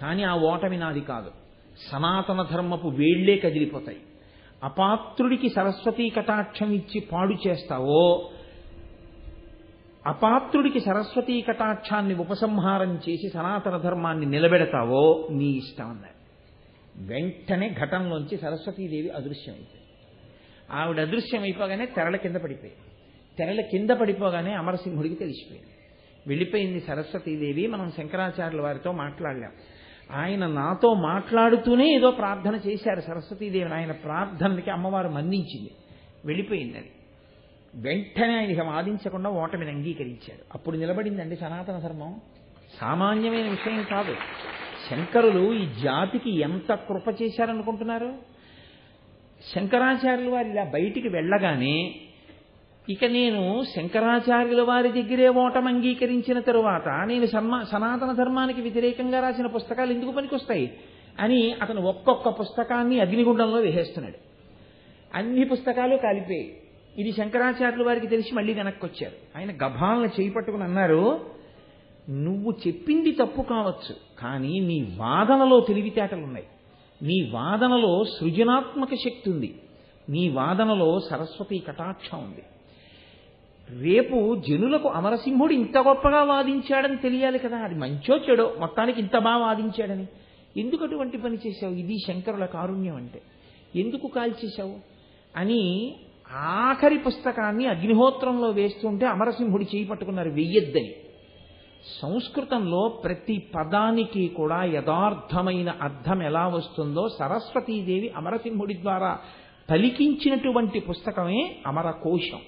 కానీ ఆ ఓటమి నాది కాదు. సనాతన ధర్మపు వేళ్లే కదిలిపోతాయి. అపాత్రుడికి సరస్వతీ కటాక్షం ఇచ్చి పాడు చేస్తావో, అపాత్రుడికి సరస్వతీ కటాక్షాన్ని ఉపసంహారం చేసి సనాతన ధర్మాన్ని నిలబెడతావో నీ ఇష్టం అన్నారు. వెంటనే ఘటంలోంచి సరస్వతీదేవి అదృశ్యమైపోయింది. ఆవిడ అదృశ్యమైపోగానే తెరల కింద పడిపోగానే అమరసింహుడికి తెలిసిపోయింది. వెళ్ళిపోయింది సరస్వతీదేవి. మనం శంకరాచార్యుల వారితో మాట్లాడలేం. ఆయన నాతో మాట్లాడుతూనే ఏదో ప్రార్థన చేశారు సరస్వతీదేవిని. ఆయన ప్రార్థనకి అమ్మవారు మన్నించింది, వెళ్ళిపోయింది. అది వెంటనే ఆయన వాదించకుండా ఓటమిని అంగీకరించాడు. అప్పుడు నిలబడిందండి సనాతన ధర్మం. సామాన్యమైన విషయం కాదు. శంకరులు ఈ జాతికి ఎంత కృప చేశారనుకుంటున్నారు? శంకరాచార్యుల వారు ఇలా బయటికి వెళ్ళగానే ఇక నేను శంకరాచార్యుల వారి దగ్గరే ఓటమి అంగీకరించిన తరువాత నేను సనాతన ధర్మానికి వ్యతిరేకంగా రాసిన పుస్తకాలు ఎందుకు పనికొస్తాయి అని అతను ఒక్కొక్క పుస్తకాన్ని అగ్నిగుండంలో వేసేస్తున్నాడు. అన్ని పుస్తకాలు కాలిపోయాయి. ఇది శంకరాచార్యుల వారికి తెలిసి మళ్ళీ వెనక్కి వచ్చారు. ఆయన గభాలను చేయి పట్టుకుని అన్నారు, నువ్వు చెప్పింది తప్పు కావచ్చు, కానీ నీ వాదనలో తెలివితేటలున్నాయి, నీ వాదనలో సృజనాత్మక శక్తి ఉంది, నీ వాదనలో సరస్వతీ కటాక్షం ఉంది. రేపు జనులకు అమరసింహుడు ఇంత గొప్పగా వాదించాడని తెలియాలి కదా, అది మంచో చెడో మొత్తానికి ఇంత బాగా వాదించాడని. ఎందుకు అటువంటి పని చేశావు? ఇది శంకరుల కారుణ్యం అంటే. ఎందుకు కాల్చేశావు అని ఆఖరి పుస్తకాన్ని అగ్నిహోత్రంలో వేస్తుంటే అమరసింహుడి చేయి పట్టుకున్నారు, వెయ్యొద్దని. సంస్కృతంలో ప్రతి పదానికి కూడా యథార్థమైన అర్థం ఎలా వస్తుందో సరస్వతీదేవి అమరసింహుడి ద్వారా పలికించినటువంటి పుస్తకమే అమరకోశం.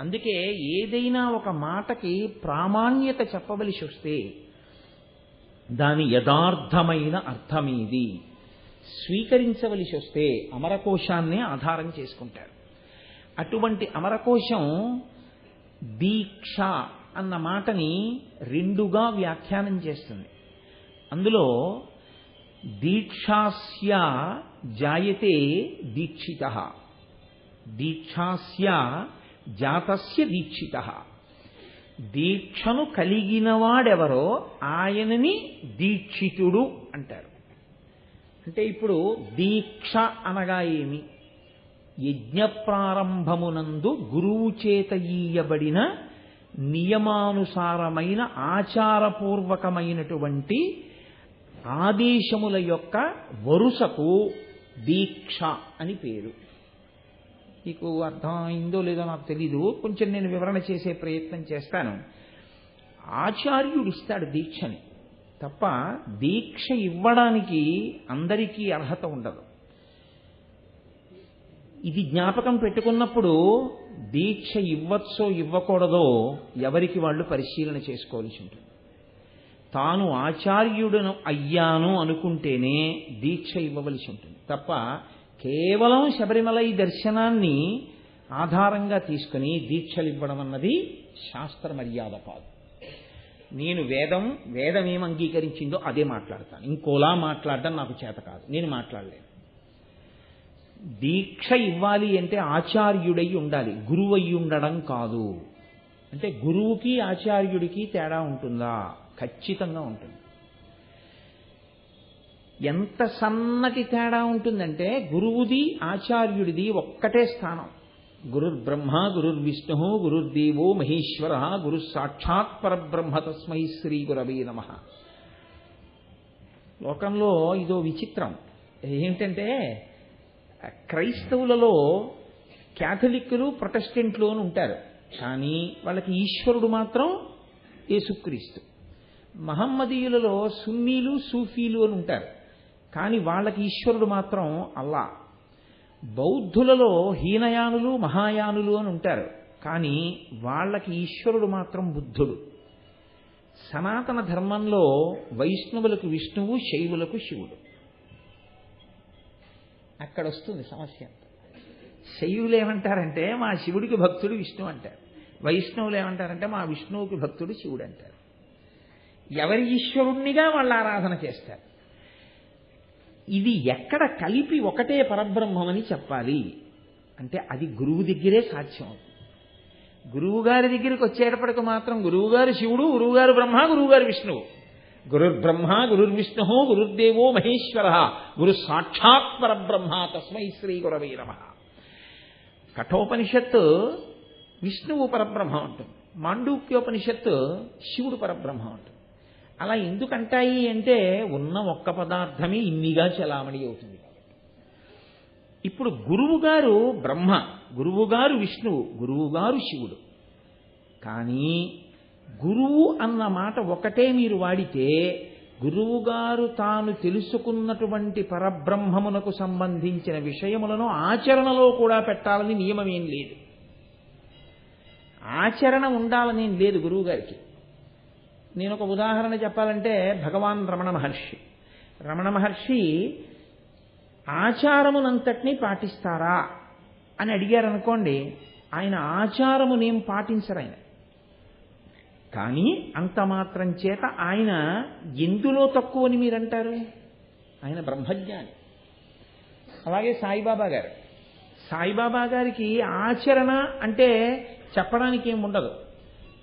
అందుకే ఏదైనా ఒక మాటకి ప్రామాణ్యత చెప్పవలసి వస్తే దాని యథార్థమైన అర్థమేది స్వీకరించవలసి వస్తే అమరకోశాన్నే ఆధారం చేసుకుంటారు. అటువంటి అమరకోశం దీక్ష అన్న మాటని రెండుగా వ్యాఖ్యానం చేస్తుంది. అందులో దీక్షాస్య జాయతే దీక్షితః, దీక్షాస్య జాతస్య దీక్షితః. దీక్షను కలిగినవాడెవరో ఆయనని దీక్షితుడు అంటారు. అంటే ఇప్పుడు దీక్ష అనగా ఏమి? యజ్ఞ ప్రారంభమునందు గురువు చేత ఈయబడిన నియమానుసారమైన ఆచారపూర్వకమైనటువంటి ఆదేశముల యొక్క వరుసకు దీక్ష అని పేరు. మీకు అర్థమైందో లేదో నాకు తెలీదు, కొంచెం నేను వివరణ చేసే ప్రయత్నం చేస్తాను. ఆచార్యుడు ఇస్తాడు దీక్షని తప్ప దీక్ష ఇవ్వడానికి అందరికీ అర్హత ఉండదు. ఇది జ్ఞాపకం పెట్టుకున్నప్పుడు దీక్ష ఇవ్వచ్చో ఇవ్వకూడదో ఎవరికి వాళ్ళు పరిశీలన చేసుకోవాల్సి ఉంటుంది. తాను ఆచార్యుడను అయ్యాను అనుకుంటేనే దీక్ష ఇవ్వవలసి ఉంటుంది తప్ప కేవలం శబరిమలై దర్శనాన్ని ఆధారంగా తీసుకుని దీక్షలు ఇవ్వడం అన్నది శాస్త్ర మర్యాద కాదు. నేను వేదం ఏం అంగీకరించిందో అదే మాట్లాడతాను, ఇంకోలా మాట్లాడడం నాకు చేత కాదు, నేను మాట్లాడలేను. దీక్ష ఇవ్వాలి అంటే ఆచార్యుడై ఉండాలి, గురువు అయి ఉండడం కాదు. అంటే గురువుకి ఆచార్యుడికి తేడా ఉంటుందా? ఖచ్చితంగా ఉంటుంది. ఎంత సన్నటి తేడా ఉంటుందంటే గురువుది ఆచార్యుడిది ఒక్కటే స్థానం. గురుర్బ్రహ్మ గురుర్విష్ణు గురుర్దేవో మహేశ్వర గురు సాక్షాత్ పరబ్రహ్మ తస్మై శ్రీ గురవే నమః. లోకంలో ఇదో విచిత్రం ఏంటంటే క్రైస్తవులలో క్యాథలిక్కులు ప్రొటెస్టెంట్లు అని ఉంటారు, కానీ వాళ్ళకి ఈశ్వరుడు మాత్రం యేసుక్రీస్తు. మహమ్మదీయులలో సున్నీలు సూఫీలు అని ఉంటారు, కానీ వాళ్ళకి ఈశ్వరుడు మాత్రం అల్లా. బౌద్ధులలో హీనయానులు మహాయానులు అని ఉంటారు, కానీ వాళ్ళకి ఈశ్వరుడు మాత్రం బుద్ధుడు. సనాతన ధర్మంలో వైష్ణవులకు విష్ణువు, శైవులకు శివుడు. అక్కడ వస్తుంది సమస్య. శైవులు ఏమంటారంటే మా శివుడికి భక్తుడు విష్ణు అంటారు, వైష్ణవులు ఏమంటారంటే మా విష్ణువుకి భక్తుడు శివుడు అంటారు. ఎవరి ఈశ్వరుణ్ణిగా వాళ్ళు ఆరాధన చేస్తారు. ఇది ఎక్కడ కలిపి ఒకటే పరబ్రహ్మమని చెప్పాలి అంటే అది గురువు దగ్గరే సాధ్యం అవుతుంది. గురువుగారి దగ్గరికి వచ్చేటప్పటికి మాత్రం గురువుగారు శివుడు, గురువుగారు బ్రహ్మ, గురువుగారు విష్ణువు. గురుర్బ్రహ్మ గురుర్విష్ణు గురుర్దేవో మహేశ్వర గురు సాక్షాత్ పరబ్రహ్మ తస్మై శ్రీ గురవే నమః. కఠోపనిషత్తు విష్ణువు పరబ్రహ్మ ఉంటుంది, మాండూక్యోపనిషత్తు శివుడు పరబ్రహ్మ ఉంటుంది. అలా ఎందుకంటాయి అంటే ఉన్న ఒక్క పదార్థమే ఇన్నిగా చలామణి అవుతుంది. ఇప్పుడు గురువుగారు బ్రహ్మ, గురువుగారు విష్ణువు, గురువుగారు శివుడు. కానీ గురువు అన్న మాట ఒకటే మీరు వాడితే గురువుగారు తాను తెలుసుకున్నటువంటి పరబ్రహ్మమునకు సంబంధించిన విషయములను ఆచరణలో కూడా పెట్టాలని నియమం ఏం లేదు. ఆచరణ ఉండాలనేం లేదు గురువుగారికి. నేను ఒక ఉదాహరణ చెప్పాలంటే భగవాన్ రమణ మహర్షి ఆచారమునంతటినీ పాటిస్తారా అని అడిగారనుకోండి, ఆయన ఆచారమునేం పాటించరు ఆయన. కానీ అంత మాత్రం చేత ఆయన ఎందులో తక్కువని మీరంటారు? ఆయన బ్రహ్మజ్ఞాని. అలాగే సాయిబాబా గారికి ఆచరణ అంటే చెప్పడానికి ఏం ఉండదు.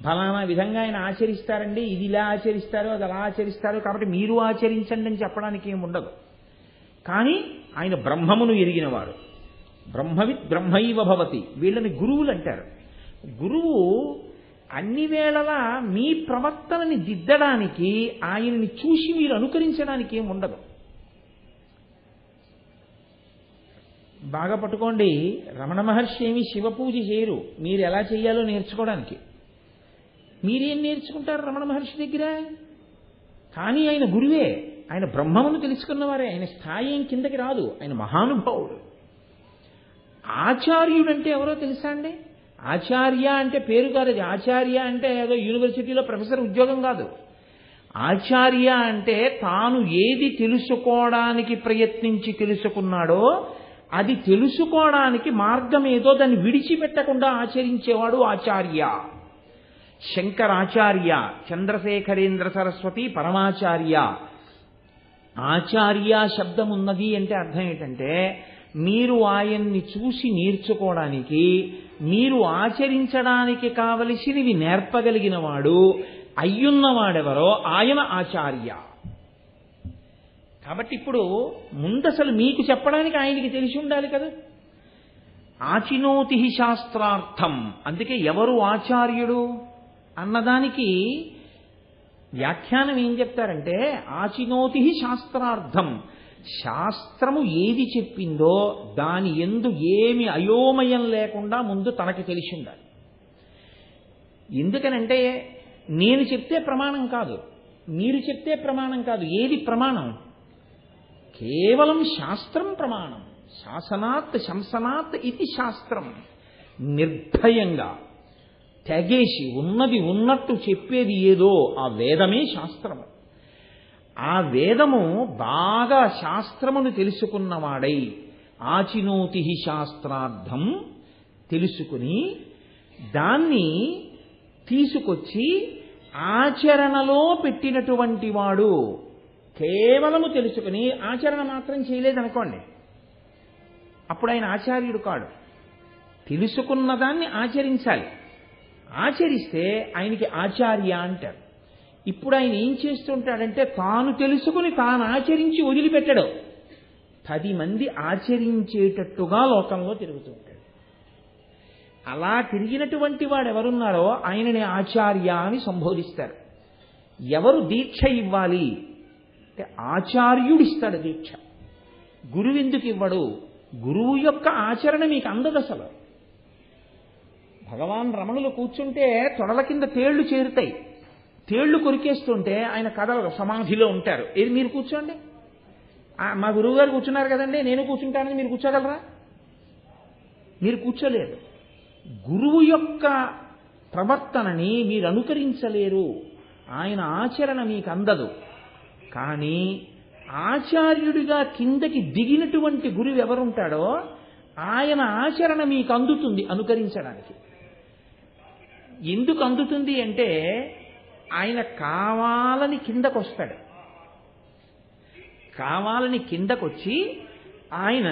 ఫలానా విధంగా ఆయన ఆచరిస్తారండి, ఇది ఇలా ఆచరిస్తారు, అది అలా ఆచరిస్తారు, కాబట్టి మీరు ఆచరించండి అని చెప్పడానికి ఏం ఉండదు. కానీ ఆయన బ్రహ్మమును ఎరిగినవాడు. బ్రహ్మవిత్ బ్రహ్మైవ భవతి. వీళ్ళని గురువులు అంటారు. గురువు అన్ని వేళలా మీ ప్రవర్తనని దిద్దడానికి, ఆయనని చూసి మీరు అనుకరించడానికి ఏం ఉండదు. బాగా పట్టుకోండి, రమణ మహర్షి ఏమి శివపూజ చేయరు మీరు ఎలా చేయాలో నేర్చుకోవడానికి. మీరేం నేర్చుకుంటారు రమణ మహర్షి దగ్గర? కానీ ఆయన గురువే, ఆయన బ్రహ్మమును తెలుసుకున్నవారే, ఆయన స్థాయి ఏం కిందకి రాదు, ఆయన మహానుభావుడు. ఆచార్యుడంటే ఎవరో తెలుసా అండి? ఆచార్య అంటే పేరు కాదు అది. ఆచార్య అంటే ఏదో యూనివర్సిటీలో ప్రొఫెసర్ ఉద్యోగం కాదు. ఆచార్య అంటే తాను ఏది తెలుసుకోవడానికి ప్రయత్నించి తెలుసుకున్నాడో అది తెలుసుకోవడానికి మార్గం ఏదో దాన్ని విడిచిపెట్టకుండా ఆచరించేవాడు ఆచార్య. శంకరాచార్య, చంద్రశేఖరేంద్ర సరస్వతి పరమాచార్య. ఆచార్య శబ్దం ఉన్నది అంటే అర్థం ఏంటంటే మీరు ఆయన్ని చూసి నేర్చుకోవడానికి, మీరు ఆచరించడానికి కావలసినవి నేర్పగలిగిన వాడు అయ్యున్నవాడెవరో ఆయన ఆచార్య. కాబట్టి ఇప్పుడు ముందసలు మీకు చెప్పడానికి ఆయనకి తెలిసి ఉండాలి కదా. ఆచినోతి శాస్త్రార్థం. అందుకే ఎవరు ఆచార్యుడు అన్నదానికి వ్యాఖ్యానం ఏం చెప్తారంటే ఆచినోతి శాస్త్రార్థం. శాస్త్రము ఏది చెప్పిందో దాని యందు ఏమి అయోమయం లేకుండా ముందు తనకి తెలిసి ఉండాలి. ఎందుకనంటే నేను చెప్తే ప్రమాణం కాదు, మీరు చెప్తే ప్రమాణం కాదు. ఏది ప్రమాణం? కేవలం శాస్త్రం ప్రమాణం. శాసనాత్ శంసనాత్ ఇది శాస్త్రం. నిర్భయంగా తెగేసి ఉన్నది ఉన్నట్టు చెప్పేది ఏదో ఆ వేదమే శాస్త్రము. ఆ వేదము బాగా శాస్త్రమును తెలుసుకున్నవాడై ఆచినోతి శాస్త్రార్థం తెలుసుకుని దాన్ని తీసుకొచ్చి ఆచరణలో పెట్టినటువంటి వాడు. కేవలము తెలుసుకుని ఆచరణ మాత్రం చేయలేదనుకోండి, అప్పుడు ఆయన ఆచార్యుడు కాడు. తెలుసుకున్న దాన్ని ఆచరించాలి. ఆచరిస్తే ఆయనకి ఆచార్య అంటారు. ఇప్పుడు ఆయన ఏం చేస్తుంటాడంటే తాను తెలుసుకుని తాను ఆచరించి వదిలిపెట్టడు. 10 మంది ఆచరించేటట్టుగా లోకంలో తిరుగుతూ ఉంటాడు. అలా తిరిగినటువంటి వాడు ఎవరున్నారో ఆయనని ఆచార్య అని సంబోధిస్తారు. ఎవరు దీక్ష ఇవ్వాలి అంటే ఆచార్యుడిస్తాడు దీక్ష. గురువు ఎందుకు ఇవ్వడు? గురువు యొక్క ఆచరణ మీకు అందదు అసలు. భగవాన్ రమణులు కూర్చుంటే తొడల కింద తేళ్లు చేరుతాయి. తేళ్లు కొరికేస్తుంటే ఆయన కథలు సమాధిలో ఉంటారు. ఏది మీరు కూర్చోండి, మా గురువు గారు కూర్చున్నారు కదండి నేను కూర్చుంటానని మీరు కూర్చోగలరా? మీరు కూర్చోలేరు. గురువు యొక్క ప్రవర్తనని మీరు అనుకరించలేరు. ఆయన ఆచరణ మీకు అందదు. కానీ ఆచార్యుడిగా కిందకి దిగినటువంటి గురువు ఎవరుంటాడో ఆయన ఆచరణ మీకు అందుతుంది అనుకరించడానికి. ఎందుకు అందుతుంది అంటే ఆయన కావాలని కిందకొస్తాడు. కావాలని కిందకొచ్చి ఆయన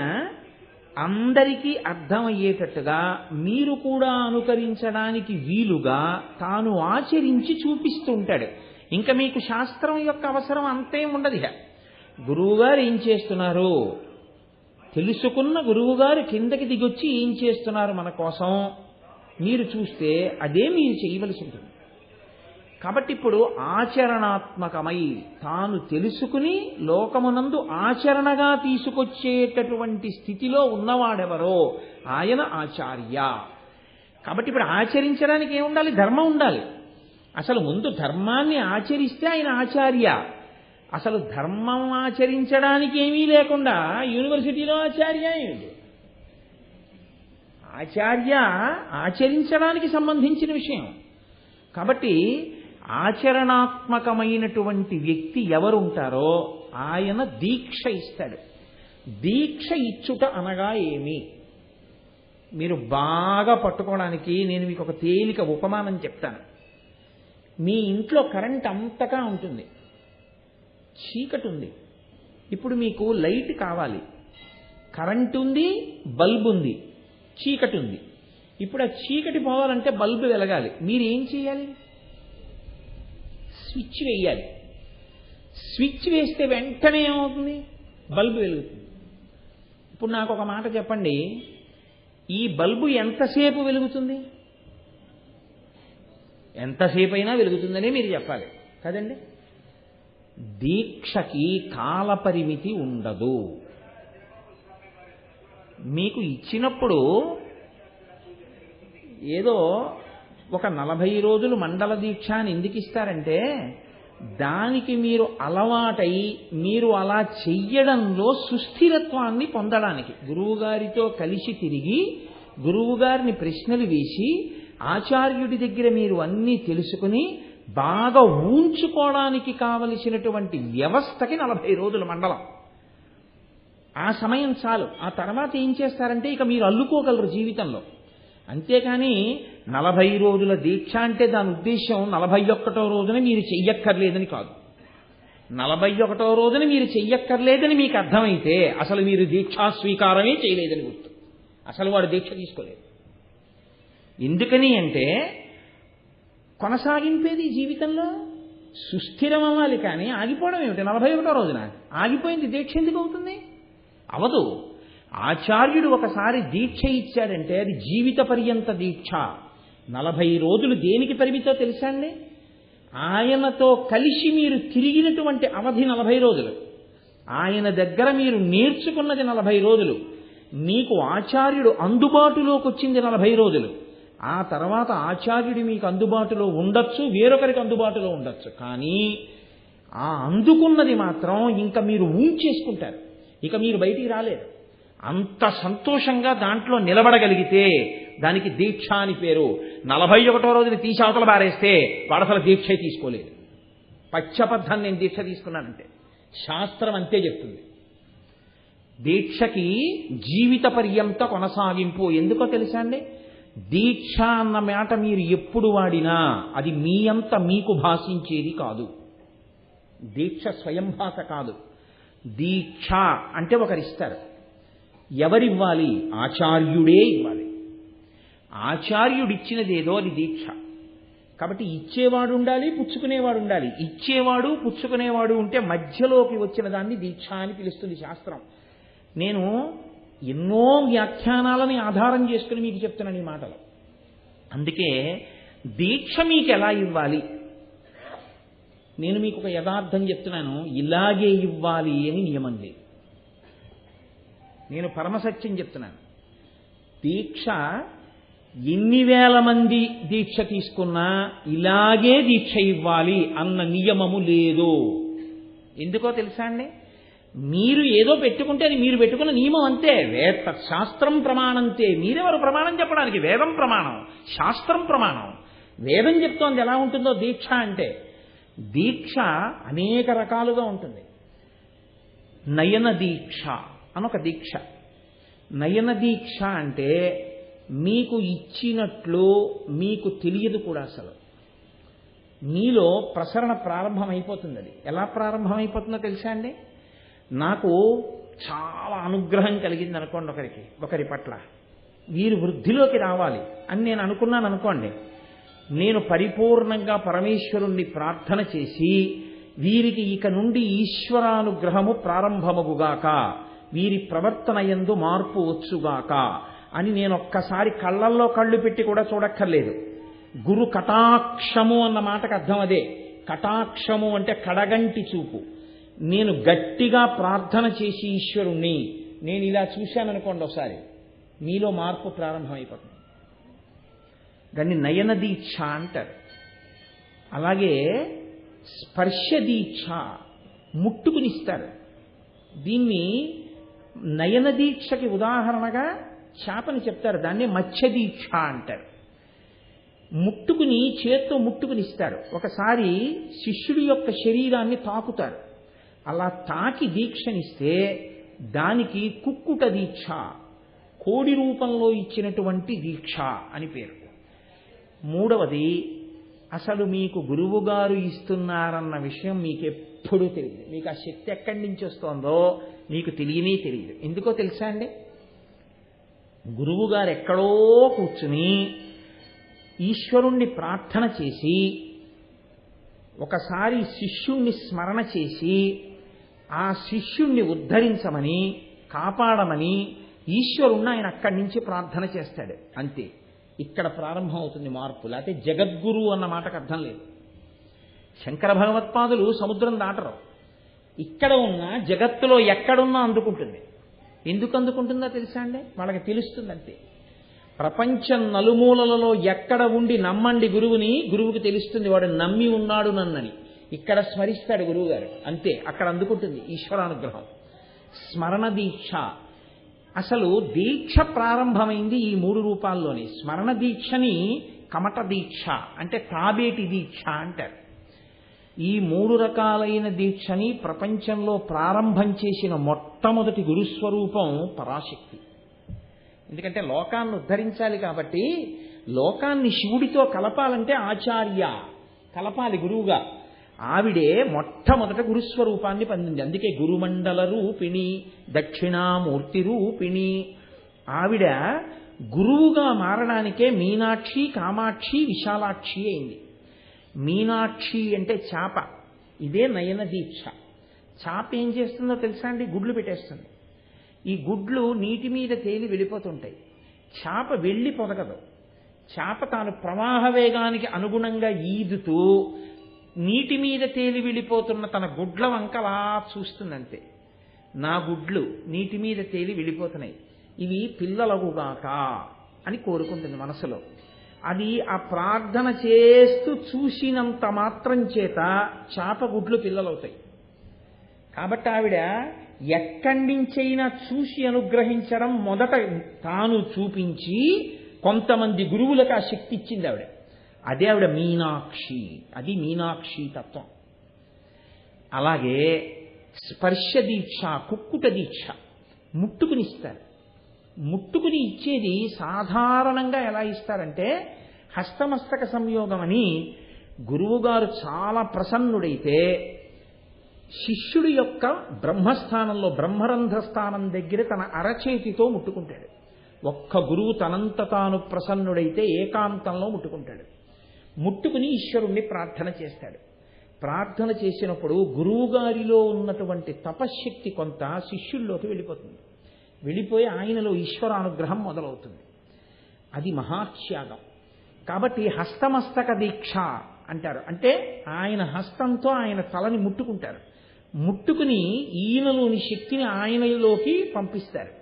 అందరికీ అర్థమయ్యేటట్టుగా మీరు కూడా అనుకరించడానికి వీలుగా తాను ఆచరించి చూపిస్తూ ఉంటాడు. ఇంకా మీకు శాస్త్రం యొక్క అవసరం అంతేం ఉండదు. గురువుగారు ఏం చేస్తున్నారు తెలుసుకున్న గురువుగారు కిందకి దిగొచ్చి ఏం చేస్తున్నారు మన కోసం మీరు చూస్తే అదే మీరు చేయవలసి ఉంటుంది. కాబట్టి ఇప్పుడు ఆచరణాత్మకమై తాను తెలుసుకుని లోకమునందు ఆచరణగా తీసుకొచ్చేటటువంటి స్థితిలో ఉన్నవాడెవరో ఆయన ఆచార్య. కాబట్టి ఇప్పుడు ఆచరించడానికి ఏముండాలి? ధర్మం ఉండాలి. అసలు ముందు ధర్మాన్ని ఆచరిస్తే ఆయన ఆచార్య. అసలు ధర్మం ఆచరించడానికి ఏమీ లేకుండా యూనివర్సిటీలో ఆచార్య ఏమిటి? ఆచార్య ఆచరించడానికి సంబంధించిన విషయం. కాబట్టి ఆచరణాత్మకమైనటువంటి వ్యక్తి ఎవరుంటారో ఆయన దీక్ష ఇస్తాడు. దీక్ష ఇచ్చుట అనగా ఏమి? మీరు బాగా పట్టుకోవడానికి నేను మీకు ఒక తేలిక ఉపమానం చెప్తాను. మీ ఇంట్లో కరెంట్ అంతగా ఉంటుంది, చీకటి ఉంది. ఇప్పుడు మీకు లైట్ కావాలి. కరెంట్ ఉంది, బల్బు ఉంది, చీకటి ఉంది. ఇప్పుడు ఆ చీకటి పోవాలంటే బల్బు వెలగాలి. మీరు ఏం చేయాలి? స్విచ్ వేయాలి. స్విచ్ వేస్తే వెంటనే ఏమవుతుంది? బల్బు వెలుగుతుంది. ఇప్పుడు నాకు ఒక మాట చెప్పండి, ఈ బల్బు ఎంతసేపు వెలుగుతుంది? ఎంతసేపు అయినా వెలుగుతుందని మీరు చెప్పాలి కదండి. దీక్షకి కాలపరిమితి ఉండదు. మీకు ఇచ్చినప్పుడు ఏదో ఒక 40 రోజులు మండల దీక్ష అని ఎందుకు ఇస్తారంటే దానికి మీరు అలవాటై మీరు అలా చెయ్యడంలో సుస్థిరత్వాన్ని పొందడానికి, గురువుగారితో కలిసి తిరిగి గురువుగారిని ప్రశ్నలు వేసి ఆచార్యుడి దగ్గర మీరు అన్నీ తెలుసుకుని బాగా ఊంచుకోవడానికి కావలసినటువంటి వ్యవస్థకి 40 రోజుల మండలం. ఆ సమయం చాలు. ఆ తర్వాత ఏం చేస్తారంటే ఇక మీరు అల్లుకోగలరు జీవితంలో. అంతేకాని 40 రోజుల దీక్ష అంటే దాని ఉద్దేశం 41వ రోజున మీరు చెయ్యక్కర్లేదని కాదు. 41వ రోజున మీరు చెయ్యక్కర్లేదని మీకు అర్థమైతే అసలు మీరు దీక్షా స్వీకారమే చేయలేదని గుర్తు. అసలు వాడు దీక్ష తీసుకోలేదు. ఎందుకని అంటే కొనసాగింపేది జీవితంలో సుస్థిరం అవ్వాలి, కానీ ఆగిపోవడం ఏమిటి? 41వ రోజున ఆగిపోయింది దీక్ష ఎందుకు అవుతుంది? అవదు. ఆచార్యుడు ఒకసారి దీక్ష ఇచ్చాడంటే అది జీవిత పర్యంత దీక్ష. 40 రోజులు దేనికి పరిమితో తెలుసా అండి? ఆయనతో కలిసి మీరు తిరిగినటువంటి అవధి 40 రోజులు, ఆయన దగ్గర మీరు నేర్చుకున్నది 40 రోజులు, మీకు ఆచార్యుడు అందుబాటులోకి వచ్చింది 40 రోజులు. ఆ తర్వాత ఆచార్యుడు మీకు అందుబాటులో ఉండొచ్చు, వేరొకరికి అందుబాటులో ఉండొచ్చు, కానీ ఆ అందుకున్నది మాత్రం ఇంకా మీరు ఊంచేసుకుంటారు. ఇక మీరు బయటికి రాలేరు. అంత సంతోషంగా దాంట్లో నిలబడగలిగితే దానికి దీక్ష అని పేరు. 41వ రోజున తీసి అవతల బారేస్తే వాడు అసలు దీక్ష తీసుకోలేదు. పచ్చబద్ధం నేను దీక్ష తీసుకున్నానంటే శాస్త్రం అంతే చెప్తుంది. దీక్షకి జీవిత పర్యంత కొనసాగింపు. ఎందుకో తెలుసా అండి? దీక్ష అన్న మాట మీరు ఎప్పుడు వాడినా అది మీ అంత మీకు భాషించేది కాదు. దీక్ష స్వయం భాష కాదు. దీక్ష అంటే ఒకరిస్తారు. ఎవరివ్వాలి? ఆచార్యుడే ఇవ్వాలి. ఆచార్యుడిచ్చినదేదో అది దీక్ష. కాబట్టి ఇచ్చేవాడు ఉండాలి, పుచ్చుకునేవాడు ఉండాలి. ఇచ్చేవాడు పుచ్చుకునేవాడు ఉంటే మధ్యలోకి వచ్చిన దాన్ని దీక్ష అని పిలుస్తుంది శాస్త్రం. నేను ఎన్నో వ్యాఖ్యానాలని ఆధారం చేసుకుని మీకు చెప్తున్నాను ఈ మాటలు. అందుకే దీక్ష మీకు ఎలా ఇవ్వాలి? నేను మీకు ఒక యథార్థం చెప్తున్నాను, ఇలాగే ఇవ్వాలి అని నియమం లేదు. నేను పరమసత్యం చెప్తున్నాను. దీక్ష ఎన్ని వేల మంది దీక్ష తీసుకున్నా ఇలాగే దీక్ష ఇవ్వాలి అన్న నియమము లేదు. ఎందుకో తెలుసా అండి? మీరు ఏదో పెట్టుకుంటే అది మీరు పెట్టుకున్న నియమం అంతే. శాస్త్రం ప్రమాణంతే. మీరెవరు ప్రమాణం చెప్పడానికి? వేదం ప్రమాణం, శాస్త్రం ప్రమాణం. వేదం చెప్తోంది ఎలా ఉంటుందో దీక్ష అంటే. దీక్ష అనేక రకాలుగా ఉంటుంది. నయన దీక్ష అనొక దీక్ష. నయన దీక్ష అంటే మీకు ఇచ్చినట్లు మీకు తెలియదు కూడా. అసలు మీలో ప్రసరణ ప్రారంభమైపోతుంది. అది ఎలా ప్రారంభమైపోతుందో తెలుసా అండి? నాకు చాలా అనుగ్రహం కలిగింది అనుకోండి ఒకరి పట్ల, వీరు వృద్ధిలోకి రావాలి అని నేను అనుకున్నాను అనుకోండి. నేను పరిపూర్ణంగా పరమేశ్వరుణ్ణి ప్రార్థన చేసి వీరికి ఇక నుండి ఈశ్వరానుగ్రహము ప్రారంభమగుగాక, వీరి ప్రవర్తన యందు మార్పు వచ్చుగాక అని నేను ఒక్కసారి కళ్ళల్లో కళ్ళు పెట్టి కూడా చూడక్కర్లేదు. గురు కటాక్షము అన్న మాటకు అర్థం అదే. కటాక్షము అంటే కడగంటి చూపు. నేను గట్టిగా ప్రార్థన చేసి ఈశ్వరుణ్ణి నేను ఇలా చూశాననుకోండి ఒకసారి, మీలో మార్పు ప్రారంభమైపోతుంది. దాన్ని నయన దీక్ష అంటారు. అలాగే స్పర్శ దీక్ష, ముట్టుకునిస్తారు. దీన్ని నయన దీక్షకి ఉదాహరణగా చేపని చెప్తారు. దాన్ని మత్స్య దీక్ష అంటారు. ముట్టుకుని చేత్తో ముట్టుకునిస్తారు. ఒకసారి శిష్యుడి యొక్క శరీరాన్ని తాకుతారు. అలా తాకి దీక్షనిస్తే దానికి కుక్కుట దీక్ష, కోడి రూపంలో ఇచ్చినటువంటి దీక్ష అని పేరు. మూడవది, అసలు మీకు గురువుగారు ఇస్తున్నారన్న విషయం మీకెప్పుడూ తెలియదు. మీకు ఆ శక్తి ఎక్కడి నుంచి వస్తుందో మీకు తెలియనే తెలియదు. ఎందుకో తెలుసా అండి? గురువుగారు ఎక్కడో కూర్చుని ఈశ్వరుణ్ణి ప్రార్థన చేసి ఒకసారి శిష్యుణ్ణి స్మరణ చేసి ఆ శిష్యుణ్ణి ఉద్ధరించమని, కాపాడమని ఈశ్వరుణ్ణి ఆయన అక్కడి నుంచి ప్రార్థన చేస్తాడు. అంతే. ఇక్కడ ప్రారంభం అవుతుంది మార్పు. లేకపోతే జగద్గురు అన్న మాటకు అర్థం లేదు. శంకర భగవత్పాదులు సముద్రం దాటరు. ఇక్కడ ఉన్న జగత్తులో ఎక్కడున్నా అందుకుంటుంది. ఎందుకు అందుకుంటుందో తెలుసా అండి? వాళ్ళకి తెలుస్తుంది అంతే. ప్రపంచం నలుమూలలలో ఎక్కడ ఉండి నమ్మండి గురువుని, గురువుకి తెలుస్తుంది వాడు నమ్మి ఉన్నాడు నన్నని. ఇక్కడ స్మరిస్తాడు గురువు గారు, అంతే. అక్కడ అందుకుంటుంది ఈశ్వరానుగ్రహం. స్మరణ దీక్ష. అసలు దీక్ష ప్రారంభమైంది ఈ 3 రూపాల్లోనే. స్మరణ దీక్షని కమట దీక్ష అంటే తాబేటి దీక్ష అంటారు. ఈ 3 రకాలైన దీక్షని ప్రపంచంలో ప్రారంభం చేసిన మొట్టమొదటి గురుస్వరూపం పరాశక్తి. ఎందుకంటే లోకాన్ని ఉద్ధరించాలి కాబట్టి, లోకాన్ని శివుడితో కలపాలంటే ఆచార్య కలపాలి గురువుగా. ఆవిడే మొట్టమొదట గురుస్వరూపాన్ని పొందింది. అందుకే గురుమండల రూపిణి, దక్షిణామూర్తి రూపిణి. ఆవిడ గురువుగా మారడానికే మీనాక్షి, కామాక్షి, విశాలాక్షి అయింది. మీనాక్షి అంటే చాప. ఇదే నయన దీక్ష. చాప ఏం చేస్తుందో తెలుసా అండి? గుడ్లు పెట్టేస్తుంది. ఈ గుడ్లు నీటి మీద తేలి వెళ్ళిపోతుంటాయి. చాప వెళ్ళి పొదగదు. చాప తాను ప్రవాహ వేగానికి అనుగుణంగా ఈదుతూ నీటి మీద తేలి వెళ్ళిపోతున్న తన గుడ్ల వంకలా చూస్తుందంతే. నా గుడ్లు నీటి మీద తేలి వెళ్ళిపోతున్నాయి, ఇవి పిల్లలగుగాక అని కోరుకుంటుంది మనసులో. అది ఆ ప్రార్థన చేస్తూ చూసినంత మాత్రం చేత చాప గుడ్లు పిల్లలవుతాయి. కాబట్టి ఆవిడ ఎక్కడి నుంచైనా చూసి అనుగ్రహించడం మొదట తాను చూపించి కొంతమంది గురువులకు ఆ శక్తి ఇచ్చింది ఆవిడ. అదే ఆవిడ మీనాక్షి. అది మీనాక్షి తత్వం. అలాగే స్పర్శ దీక్ష, కుక్కుట దీక్ష. ముట్టుకునిస్తారు. ముట్టుకుని ఇచ్చేది సాధారణంగా ఎలా ఇస్తారంటే హస్తమస్తక సంయోగం అని. గురువుగారు చాలా ప్రసన్నుడైతే శిష్యుడి యొక్క బ్రహ్మస్థానంలో, బ్రహ్మరంధ్ర స్థానం దగ్గర తన అరచేతితో ముట్టుకుంటాడు. ఒక్క గురువు తనంత తాను ప్రసన్నుడైతే ఏకాంతంలో ముట్టుకుంటాడు. ముట్టుకుని ఈశ్వరుణ్ణి ప్రార్థన చేస్తాడు. ప్రార్థన చేసినప్పుడు గురువుగారిలో ఉన్నటువంటి తపశ్శక్తి కొంత శిష్యుల్లోకి వెళ్ళిపోతుంది. వెళ్ళిపోయి ఆయనలో ఈశ్వరానుగ్రహం మొదలవుతుంది. అది మహాత్యాగం. కాబట్టి హస్తమస్తక దీక్ష అంటారు. అంటే ఆయన హస్తంతో ఆయన తలని ముట్టుకుంటారు. ముట్టుకుని ఈయనలోని శక్తిని ఆయనలోకి పంపిస్తారు.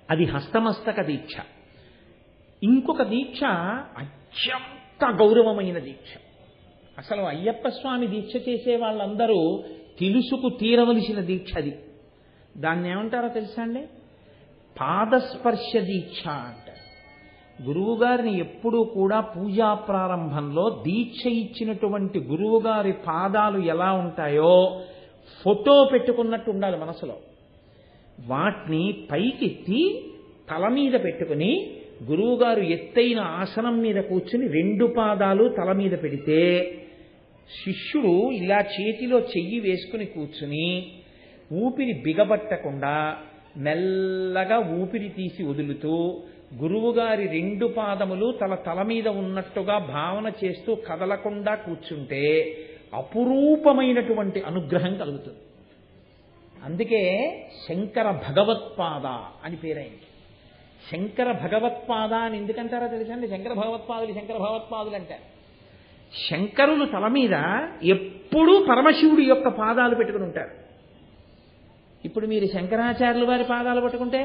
అది హస్తమస్తక దీక్ష. ఇంకొక దీక్ష అత్యంత గౌరవమైన దీక్ష. అసలు అయ్యప్ప స్వామి దీక్ష చేసే వాళ్ళందరూ తెలుసుకు తీరవలసిన దీక్ష అది. దాన్ని ఏమంటారో తెలుసా అండి? పాదస్పర్శ దీక్ష అంటారు. గురువుగారిని ఎప్పుడూ కూడా పూజా ప్రారంభంలో దీక్ష ఇచ్చినటువంటి గురువుగారి పాదాలు ఎలా ఉంటాయో ఫోటో పెట్టుకున్నట్టు ఉండాలి మనసులో. వాటిని పైకెత్తి తల మీద పెట్టుకుని గురువుగారు ఎత్తైన ఆసనం మీద కూర్చుని 2 పాదాలు తల మీద పెడితే శిష్యుడు ఇలా చేతిలో చెయ్యి వేసుకుని కూర్చుని ఊపిరి బిగబట్టకుండా మెల్లగా ఊపిరి తీసి వదులుతూ గురువుగారి 2 పాదములు తల మీద ఉన్నట్టుగా భావన చేస్తూ కదలకుండా కూర్చుంటే అపురూపమైనటువంటి అనుగ్రహం కలుగుతుంది. అందుకే శంకర భగవత్పాద అని పేరైంది. శంకర భగవత్పాద అని ఎందుకంటారో తెలుసా అండి? శంకర భగవత్పాదులు అంటారు. శంకరులు తల మీద ఎప్పుడూ పరమశివుడి యొక్క పాదాలు పెట్టుకుని ఉంటారు. ఇప్పుడు మీరు శంకరాచార్యుల వారి పాదాలు పట్టుకుంటే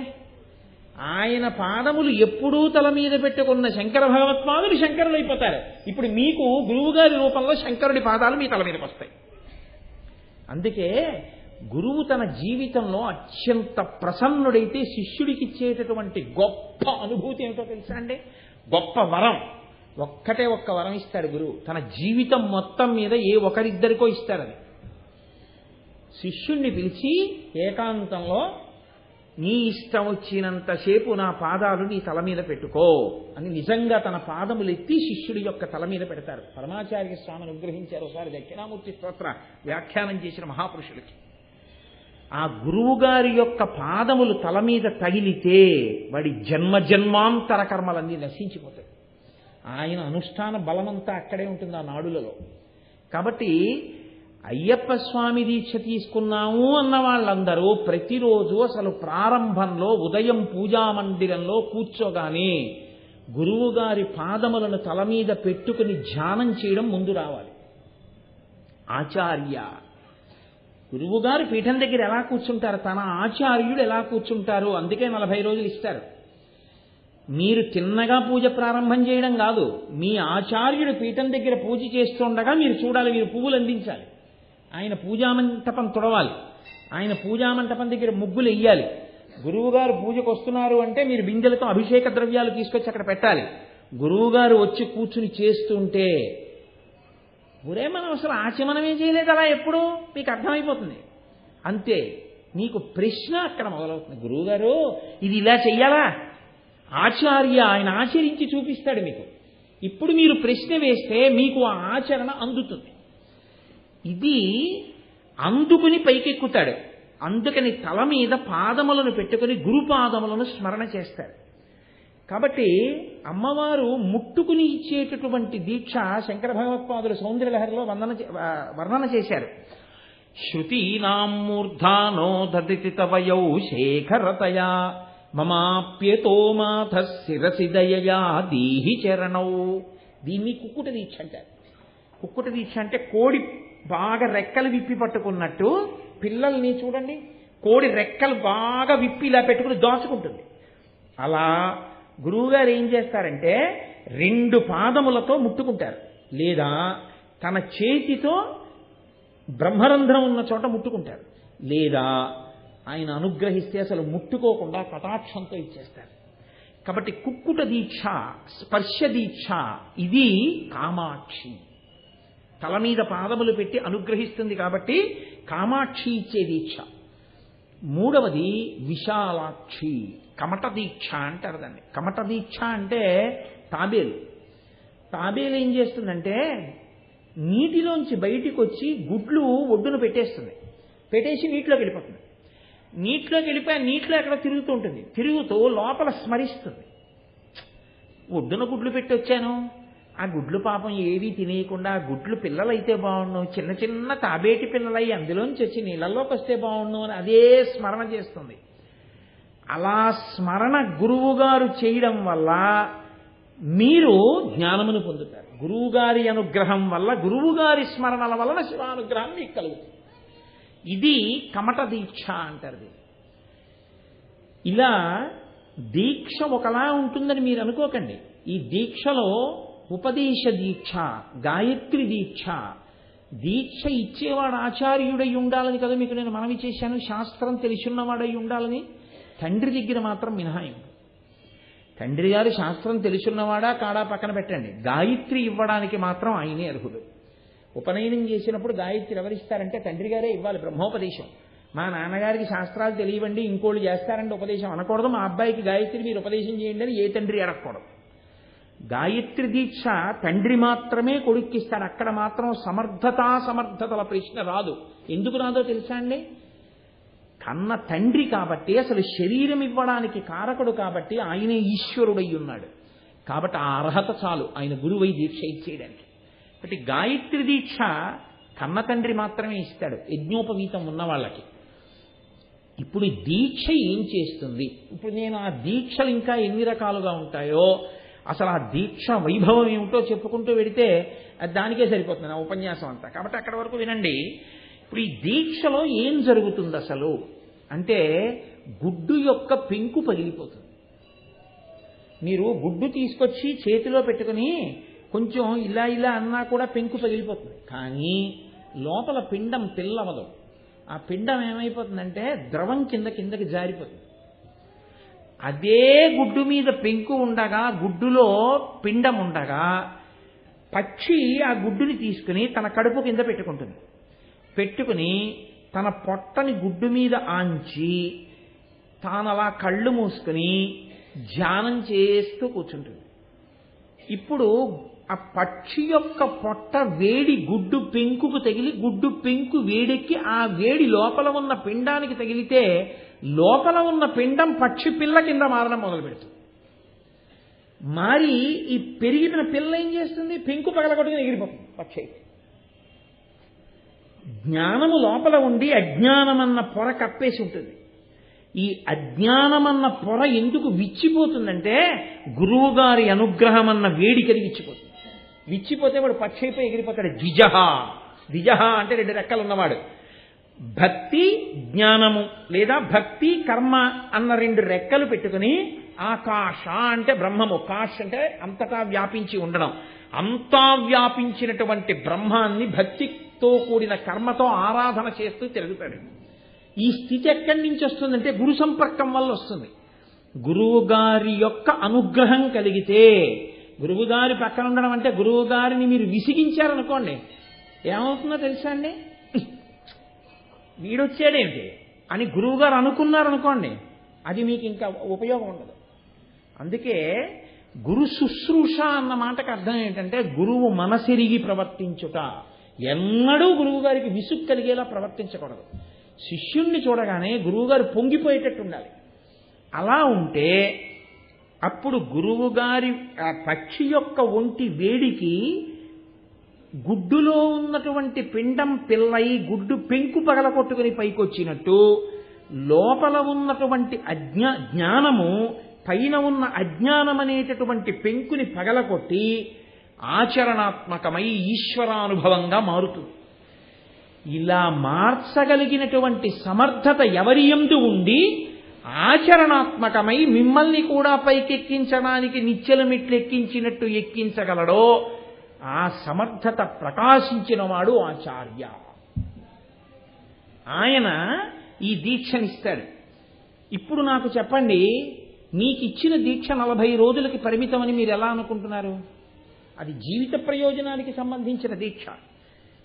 ఆయన పాదములు ఎప్పుడూ తల మీద పెట్టుకున్న శంకర భగవత్పాదులు శంకరులు అయిపోతారు. ఇప్పుడు మీకు గురువుగారి రూపంలో శంకరుడి పాదాలు మీ తల మీదకి వస్తాయి. అందుకే గురువు తన జీవితంలో అత్యంత ప్రసన్నుడైతే శిష్యుడికి ఇచ్చేటటువంటి గొప్ప అనుభూతి ఏమిటో తెలుసా అండి? గొప్ప వరం. ఒక్క వరం ఇస్తాడు గురువు. తన జీవితం మొత్తం మీద ఏ ఒకరిద్దరికో ఇస్తారని. శిష్యుణ్ణి పిలిచి ఏకాంతంలో నీ ఇష్టం వచ్చినంతసేపు నా పాదాలు నీ తల మీద పెట్టుకో అని నిజంగా తన పాదములు ఎత్తి శిష్యుడి యొక్క తల మీద పెడతారు. పరమాచార్య స్వామిని అనుగ్రహించారు ఒకసారి దక్షిణామూర్తి స్తోత్ర వ్యాఖ్యానం చేసిన మహాపురుషులకి. ఆ గురువు గారి యొక్క పాదములు తల మీద తగిలితే వాడి జన్మాంతర కర్మలన్నీ నశించిపోతాయి. ఆయన అనుష్ఠాన బలమంతా అక్కడే ఉంటుంది ఆ నాడులలో. కాబట్టి అయ్యప్ప స్వామి దీక్ష తీసుకున్నాము అన్న వాళ్ళందరూ ప్రతిరోజు అసలు ప్రారంభంలో ఉదయం పూజామందిరంలో కూర్చోగానే గురువుగారి పాదములను తల మీద పెట్టుకుని ధ్యానం చేయడం ముందు రావాలి. ఆచార్య గురువుగారు పీఠం దగ్గర ఎలా కూర్చుంటారు, తన ఆచార్యుడు ఎలా కూర్చుంటారు, అందుకే 40 రోజులు ఇస్తారు. మీరు తిన్నగా పూజ ప్రారంభం చేయడం కాదు, మీ ఆచార్యుడు పీఠం దగ్గర పూజ చేస్తుండగా మీరు చూడాలి, మీరు పువ్వులు అందించాలి. ఆయన పూజామంటపం తుడవాలి, ఆయన పూజామంటపం దగ్గర ముగ్గులు వెయ్యాలి. గురువుగారు పూజకు వస్తున్నారు అంటే మీరు బిందెలతో అభిషేక ద్రవ్యాలు తీసుకొచ్చి అక్కడ పెట్టాలి. గురువుగారు వచ్చి కూర్చుని చేస్తుంటే ఒరే మనం అసలు ఆచమనమే చేయలేదు అలా ఎప్పుడు మీకు అర్థమైపోతుంది. అంతే, మీకు ప్రశ్న అక్కడ మొదలవుతుంది. గురువుగారు ఇది ఇలా చెయ్యాలా? ఆచార్య ఆయన ఆచరించి చూపిస్తాడు మీకు. ఇప్పుడు మీరు ప్రశ్న వేస్తే మీకు ఆ ఆచరణ అందుతుంది. ఇది అందుకుని పైకెక్కుతాడు. అందుకని తల మీద పాదములను పెట్టుకుని గురుపాదములను స్మరణ చేస్తాడు. కాబట్టి అమ్మవారు ముట్టుకుని ఇచ్చేటటువంటి దీక్ష శంకర భగవత్పాదులు సౌందర్యలహరిలో వర్ణన చేశారు. శృతీనాం మూర్ధానో దదితి తవయౌ శేఖరతయా మమాప్యతో మాథ శిరసి దయయా దీహి చరణౌ. దీన్ని కుక్కుట దీక్ష అంటారు. కుక్కుట దీక్ష అంటే కోడి బాగా రెక్కలు విప్పి పట్టుకున్నట్టు పిల్లల్ని చూడండి, కోడి రెక్కలు బాగా విప్పి ఇలా పెట్టుకుని దోచుకుంటుంది. అలా గురువుగారు ఏం చేస్తారంటే 2 పాదములతో ముట్టుకుంటారు, లేదా తన చేతితో బ్రహ్మరంధ్రం ఉన్న చోట ముట్టుకుంటారు, లేదా ఆయన అనుగ్రహిస్తే అసలు ముట్టుకోకుండా కటాక్షంతో ఇచ్చేస్తారు. కాబట్టి కుక్కుట దీక్ష, స్పర్శ దీక్ష, ఇది కామాక్షి. తల మీద పాదములు పెట్టి అనుగ్రహిస్తుంది కాబట్టి కామాక్షి ఇచ్చే దీక్ష. 3వది విశాలాక్షి, కమట దీక్ష అంటారు దాన్ని. కమట దీక్ష అంటే తాబేలు. తాబేలు ఏం చేస్తుందంటే నీటిలోంచి బయటికి వచ్చి గుడ్లు ఒడ్డున పెట్టేస్తుంది, పెట్టేసి నీటిలోకి వెళ్ళిపోతుంది. నీటిలోకి వెళ్ళిపోయి నీటిలో ఎక్కడ తిరుగుతూ ఉంటుంది, తిరుగుతూ లోపల స్మరిస్తుంది. ఒడ్డున గుడ్లు పెట్టి వచ్చాను, ఆ గుడ్లు పాపం ఏవీ తినేయకుండా ఆ గుడ్లు పిల్లలైతే బాగుండు, చిన్న చిన్న తాబేటి పిల్లలై అందులోంచి వచ్చి నీళ్ళల్లోకి వస్తే బాగుండు అని అదే స్మరణ చేస్తుంది. అలా స్మరణ గురువుగారు చేయడం వల్ల మీరు జ్ఞానమును పొందుతారు. గురువుగారి అనుగ్రహం వల్ల, గురువుగారి స్మరణల వలన శివానుగ్రహం మీకు కలుగుతుంది. ఇది కమట దీక్ష అంటారు. ఇలా దీక్ష ఒకలా ఉంటుందని మీరు అనుకోకండి. ఈ దీక్షలో ఉపదేశ దీక్ష, గాయత్రి దీక్ష, దీక్ష ఇచ్చేవాడు ఆచార్యుడై ఉండాలని కదా మీకు నేను మనవి చేశాను. శాస్త్రం తెలిసిన్నవాడై ఉండాలని. తండ్రి దగ్గర మాత్రం మినహాయింపు. తండ్రి గారు శాస్త్రం తెలుసున్నవాడా కాడా పక్కన పెట్టండి, గాయత్రి ఇవ్వడానికి మాత్రం ఆయనే అర్హుడు. ఉపనయనం చేసినప్పుడు గాయత్రి ఎవరిస్తారంటే తండ్రి గారే ఇవ్వాలి బ్రహ్మోపదేశం. మా నాన్నగారికి శాస్త్రాలు తెలియవండి ఇంకోళ్ళు చేస్తారంటే ఉపదేశం అనకూడదు, మా అబ్బాయికి గాయత్రి మీరు ఉపదేశం చేయండి అని ఏ తండ్రి అడగకూడదు. గాయత్రి దీక్ష తండ్రి మాత్రమే కొడుక్కిస్తాడు. అక్కడ మాత్రం సమర్థతల ప్రశ్న రాదు. ఎందుకు రాదో తెలుసా అండి? కన్న తండ్రి కాబట్టి, అసలు శరీరం ఇవ్వడానికి కారకుడు కాబట్టి ఆయనే ఈశ్వరుడై ఉన్నాడు. కాబట్టి ఆ అర్హత చాలు ఆయన గురువై దీక్ష ఇచ్చేయడానికి. కాబట్టి గాయత్రి దీక్ష కన్న తండ్రి మాత్రమే ఇస్తాడు యజ్ఞోపవీతం ఉన్న వాళ్ళకి. ఇప్పుడు ఈ దీక్ష ఏం చేస్తుంది? ఇప్పుడు నేను ఆ దీక్షలు ఇంకా ఎన్ని రకాలుగా ఉంటాయో, అసలు ఆ దీక్ష వైభవం ఏమిటో చెప్పుకుంటూ వెడితే దానికే సరిపోతుంది నా ఉపన్యాసం అంతా. కాబట్టి అక్కడి వరకు వినండి. ఇప్పుడు ఈ దీక్షలో ఏం జరుగుతుంది అసలు అంటే, గుడ్డు యొక్క పెంకు పగిలిపోతుంది. మీరు గుడ్డు తీసుకొచ్చి చేతిలో పెట్టుకుని కొంచెం ఇలా ఇలా అన్నా కూడా పెంకు పగిలిపోతుంది. కానీ లోపల పిండం పిల్లవదు. ఆ పిండం ఏమైపోతుందంటే ద్రవం కిందకి జారిపోతుంది. అదే గుడ్డు మీద పెంకు ఉండగా, గుడ్డులో పిండం ఉండగా, పక్షి ఆ గుడ్డుని తీసుకుని తన కడుపు కింద పెట్టుకుంటుంది. పెట్టుకుని తన పొట్టని గుడ్డు మీద ఆంచి తానలా కళ్ళు మూసుకుని ధ్యానం చేస్తూ కూర్చుంటుంది. ఇప్పుడు ఆ పక్షి యొక్క పొట్ట వేడి గుడ్డు పెంకుకు తగిలి, గుడ్డు పెంకు వేడెక్కి ఆ వేడి లోపల ఉన్న పిండానికి తగిలితే లోపల ఉన్న పిండం పక్షి పిల్ల కింద మారడం మొదలు పెడుతుంది. మారి ఈ పెరిగిన పిల్ల ఏం చేస్తుంది? పెంకు పగలగొట్టుకుని ఎగిరిపోతుంది పక్షి. జ్ఞానము లోపల ఉండి అజ్ఞానమన్న పొర కప్పేసి ఉంటుంది. ఈ అజ్ఞానమన్న పొర ఎందుకు విచ్చిపోతుందంటే గురువుగారి అనుగ్రహం అన్న వేడికది విచ్చిపోతుంది. విచ్చిపోతే వాడు పక్షి అయిపోయి ఎగిరిపోతాడు. ద్విజహ అంటే 2 రెక్కలు ఉన్నవాడు. భక్తి జ్ఞానము లేదా భక్తి కర్మ అన్న 2 రెక్కలు పెట్టుకుని ఆకాశ అంటే బ్రహ్మము, కాష్ అంటే అంతటా వ్యాపించి ఉండడం, అంతా వ్యాపించినటువంటి బ్రహ్మాన్ని భక్తితో కూడిన కర్మతో ఆరాధన చేస్తూ తిరుగుతాడు. ఈ స్థితి ఎక్కడి నుంచి వస్తుందంటే గురు సంపర్కం వల్ల వస్తుంది. గురువు గారి యొక్క అనుగ్రహం కలిగితే, గురువు గారి పక్కన ఉండడం అంటే గురువు గారిని మీరు విసిగించారనుకోండి, ఏమవుతుందో తెలుసా అండి? వీడొచ్చాడేమిటి అని గురువు గారు అనుకున్నారనుకోండి, అది మీకు ఇంకా ఉపయోగం ఉండదు. అందుకే గురు శుశ్రూష అన్న మాటకు అర్థం ఏంటంటే గురువు మనసిరిగి ప్రవర్తించుట. ఎన్నడూ గురువు గారికి విసుగు కలిగేలా ప్రవర్తించకూడదు. శిష్యుణ్ణి చూడగానే గురువుగారు పొంగిపోయేటట్టు ఉండాలి. అలా ఉంటే అప్పుడు గురువుగారి ఆ పక్షి యొక్క ఒంటి వేడికి గుడ్డులో ఉన్నటువంటి పిండం పిల్లై గుడ్డు పెంకు పగలగొట్టుకుని పైకొచ్చినట్టు లోపల ఉన్నటువంటి జ్ఞానము పైన ఉన్న అజ్ఞానం అనేటటువంటి పెంకుని పగలగొట్టి ఆచరణాత్మకమై ఈశ్వరానుభవంగా మారుతుంది. ఇలా మార్చగలిగినటువంటి సమర్థత ఎవరి యందు ఉండి ఆచరణాత్మకమై మిమ్మల్ని కూడా పైకెక్కించడానికి నిచ్చెల మెట్లెక్కించినట్టు ఎక్కించగలడో ఆ సమర్థత ప్రకాశించిన వాడు ఆచార్య. ఆయన ఈ దీక్షనిస్తాడు. ఇప్పుడు నాకు చెప్పండి, మీకు ఇచ్చిన దీక్ష 40 రోజులకి పరిమితమని మీరు ఎలా అనుకుంటున్నారు? అది జీవిత ప్రయోజనానికి సంబంధించిన దీక్ష.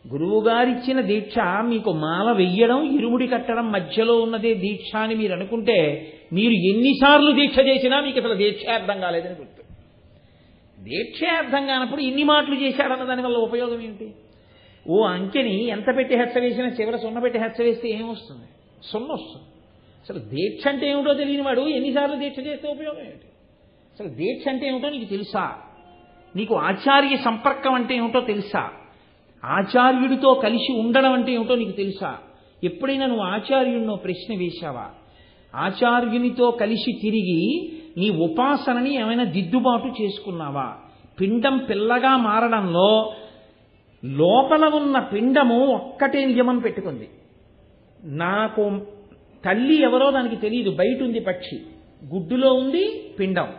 గురువుగారిచ్చిన దీక్ష మీకు మాల వెయ్యడం, ఇరుముడి కట్టడం మధ్యలో ఉన్నదే దీక్ష అని మీరు అనుకుంటే మీరు ఎన్నిసార్లు దీక్ష చేసినా మీకు అసలు దీక్షే అర్థం కాలేదని గుర్తు. దీక్షే అర్థం కానప్పుడు ఇన్ని మాటలు చేశాడన్న దానివల్ల ఉపయోగం ఏంటి? ఓ అంకెని ఎంత పెట్టి హెచ్చ వేసినా చివర 0 పెట్టి హెచ్చ వేస్తే ఏమొస్తుంది? 0 వస్తుంది. అసలు దీక్ష అంటే ఏమిటో తెలియని వాడు ఎన్నిసార్లు దీక్ష చేస్తే ఉపయోగం ఏంటి? అసలు దీక్ష అంటే ఏమిటో నీకు తెలుసా? నీకు ఆచార్య సంపర్కం అంటే ఏమిటో తెలుసా? ఆచార్యుడితో కలిసి ఉండడం అంటే ఏమిటో నీకు తెలుసా? ఎప్పుడైనా నువ్వు ఆచార్యుడినో ప్రశ్న వేశావా? ఆచార్యునితో కలిసి తిరిగి నీ ఉపాసనని ఏమైనా దిద్దుబాటు చేసుకున్నావా? పిండం పిల్లగా మారడంలో లోపల ఉన్న పిండము ఒక్కటే నియమం పెట్టుకుంది. నాకు తల్లి ఎవరో దానికి తెలియదు, బయట ఉంది పక్షి, గుడ్డులో ఉంది పిండం.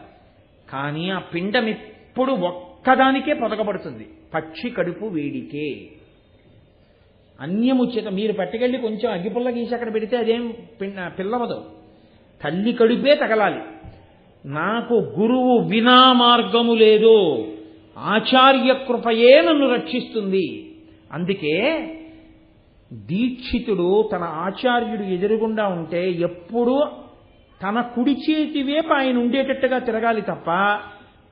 కానీ ఆ పిండం ఎప్పుడు ఒక్కదానికే పొదగబడుతుంది, పక్షి కడుపు వేడికే. అన్యముచ్యత. మీరు పట్టుకెళ్ళి కొంచెం అగ్గిపుల్ల గీసి అక్కడ పెడితే అదేం పిల్లవదు, తల్లి కడుపే తగలాలి. నాకు గురువు వినా మార్గము లేదు, ఆచార్య కృపయే నన్ను రక్షిస్తుంది. అందుకే దీక్షితుడు తన ఆచార్యుడు ఎదురుగుండా ఉంటే ఎప్పుడూ తన కుడి చేతి వైపు ఆయన ఉండేటట్టుగా తిరగాలి తప్ప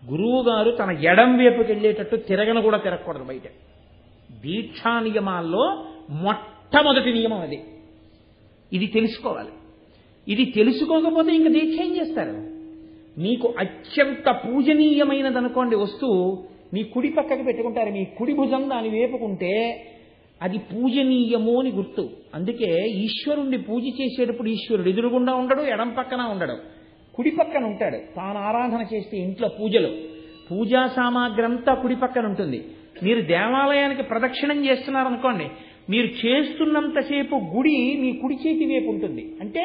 గురువు గారు తన ఎడం వైపుకి వెళ్ళేటట్టు తిరగను కూడా తిరగకూడదు బయట. దీక్షా నియమాల్లో మొట్టమొదటి నియమం అది. ఇది తెలుసుకోవాలి. ఇది తెలుసుకోకపోతే ఇంక దీక్ష ఏం చేస్తారు? మీకు అత్యంత పూజనీయమైనదనుకోండి వస్తువు, మీ కుడి పక్కకు పెట్టుకుంటారు, మీ కుడి భుజం దాని వేపుకుంటే అది పూజనీయము అని గుర్తు. అందుకే ఈశ్వరుణ్ణి పూజ చేసేటప్పుడు ఈశ్వరుడు ఎదురుగుండా ఉండడు, ఎడం పక్కన ఉండడు, కుడి పక్కన ఉంటాడు. తాను ఆరాధన చేస్తే ఇంట్లో పూజలో పూజా సామాగ్రి అంతా కుడి పక్కన ఉంటుంది. మీరు దేవాలయానికి ప్రదక్షిణం చేస్తున్నారనుకోండి, మీరు చేస్తున్నంతసేపు గుడి మీ కుడి చేతి వైపు ఉంటుంది. అంటే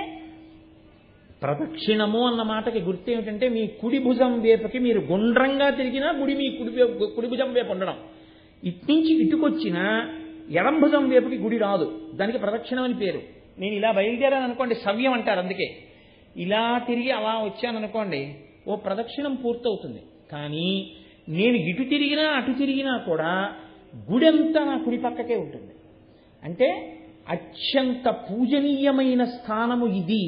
ప్రదక్షిణము అన్న మాటకి గుర్తు ఏమిటంటే మీ కుడి భుజం వైపుకి మీరు గుండ్రంగా తిరిగినా గుడి మీ కుడి భుజం వైపు ఉండడం. ఇట్నుంచి ఇటుకొచ్చినా ఎడంభుజం వైపుకి గుడి రాదు, దానికి ప్రదక్షిణం అని పేరు. నేను ఇలా బయలుదేరాను అనుకోండి, సవ్యం అంటారు. అందుకే ఇలా తిరిగి అలా వచ్చాననుకోండి, ఓ ప్రదక్షిణం పూర్తవుతుంది. కానీ నేను ఇటు తిరిగినా అటు తిరిగినా కూడా గుడంతా నా కుడి పక్కకే ఉంటుంది. అంటే అత్యంత పూజనీయమైన స్థానము ఇది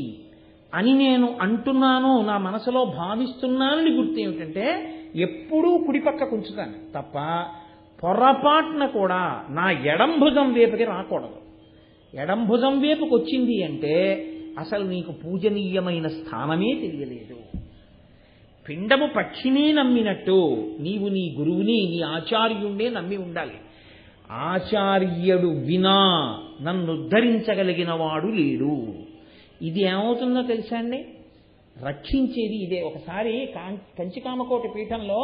అని నేను అంటున్నాను, నా మనసులో భావిస్తున్నానని గుర్తు ఏమిటంటే ఎప్పుడూ కుడి పక్కకు ఉంచుతాను తప్ప పొరపాటున కూడా నా ఎడంభుజం వైపుకి రాకూడదు. ఎడంభుజం వైపుకి వచ్చింది అంటే అసలు నీకు పూజనీయమైన స్థానమే తెలియలేదు. పిండము పక్షినే నమ్మినట్టు నీవు నీ గురువుని, నీ ఆచార్యుణ్ణే నమ్మి ఉండాలి. ఆచార్యుడు వినా నన్ను ఉద్ధరించగలిగిన వాడు లేడు. ఇది ఏమవుతుందో తెలుసా అండి? రక్షించేది ఇదే. ఒకసారి కంచికామకోటి పీఠంలో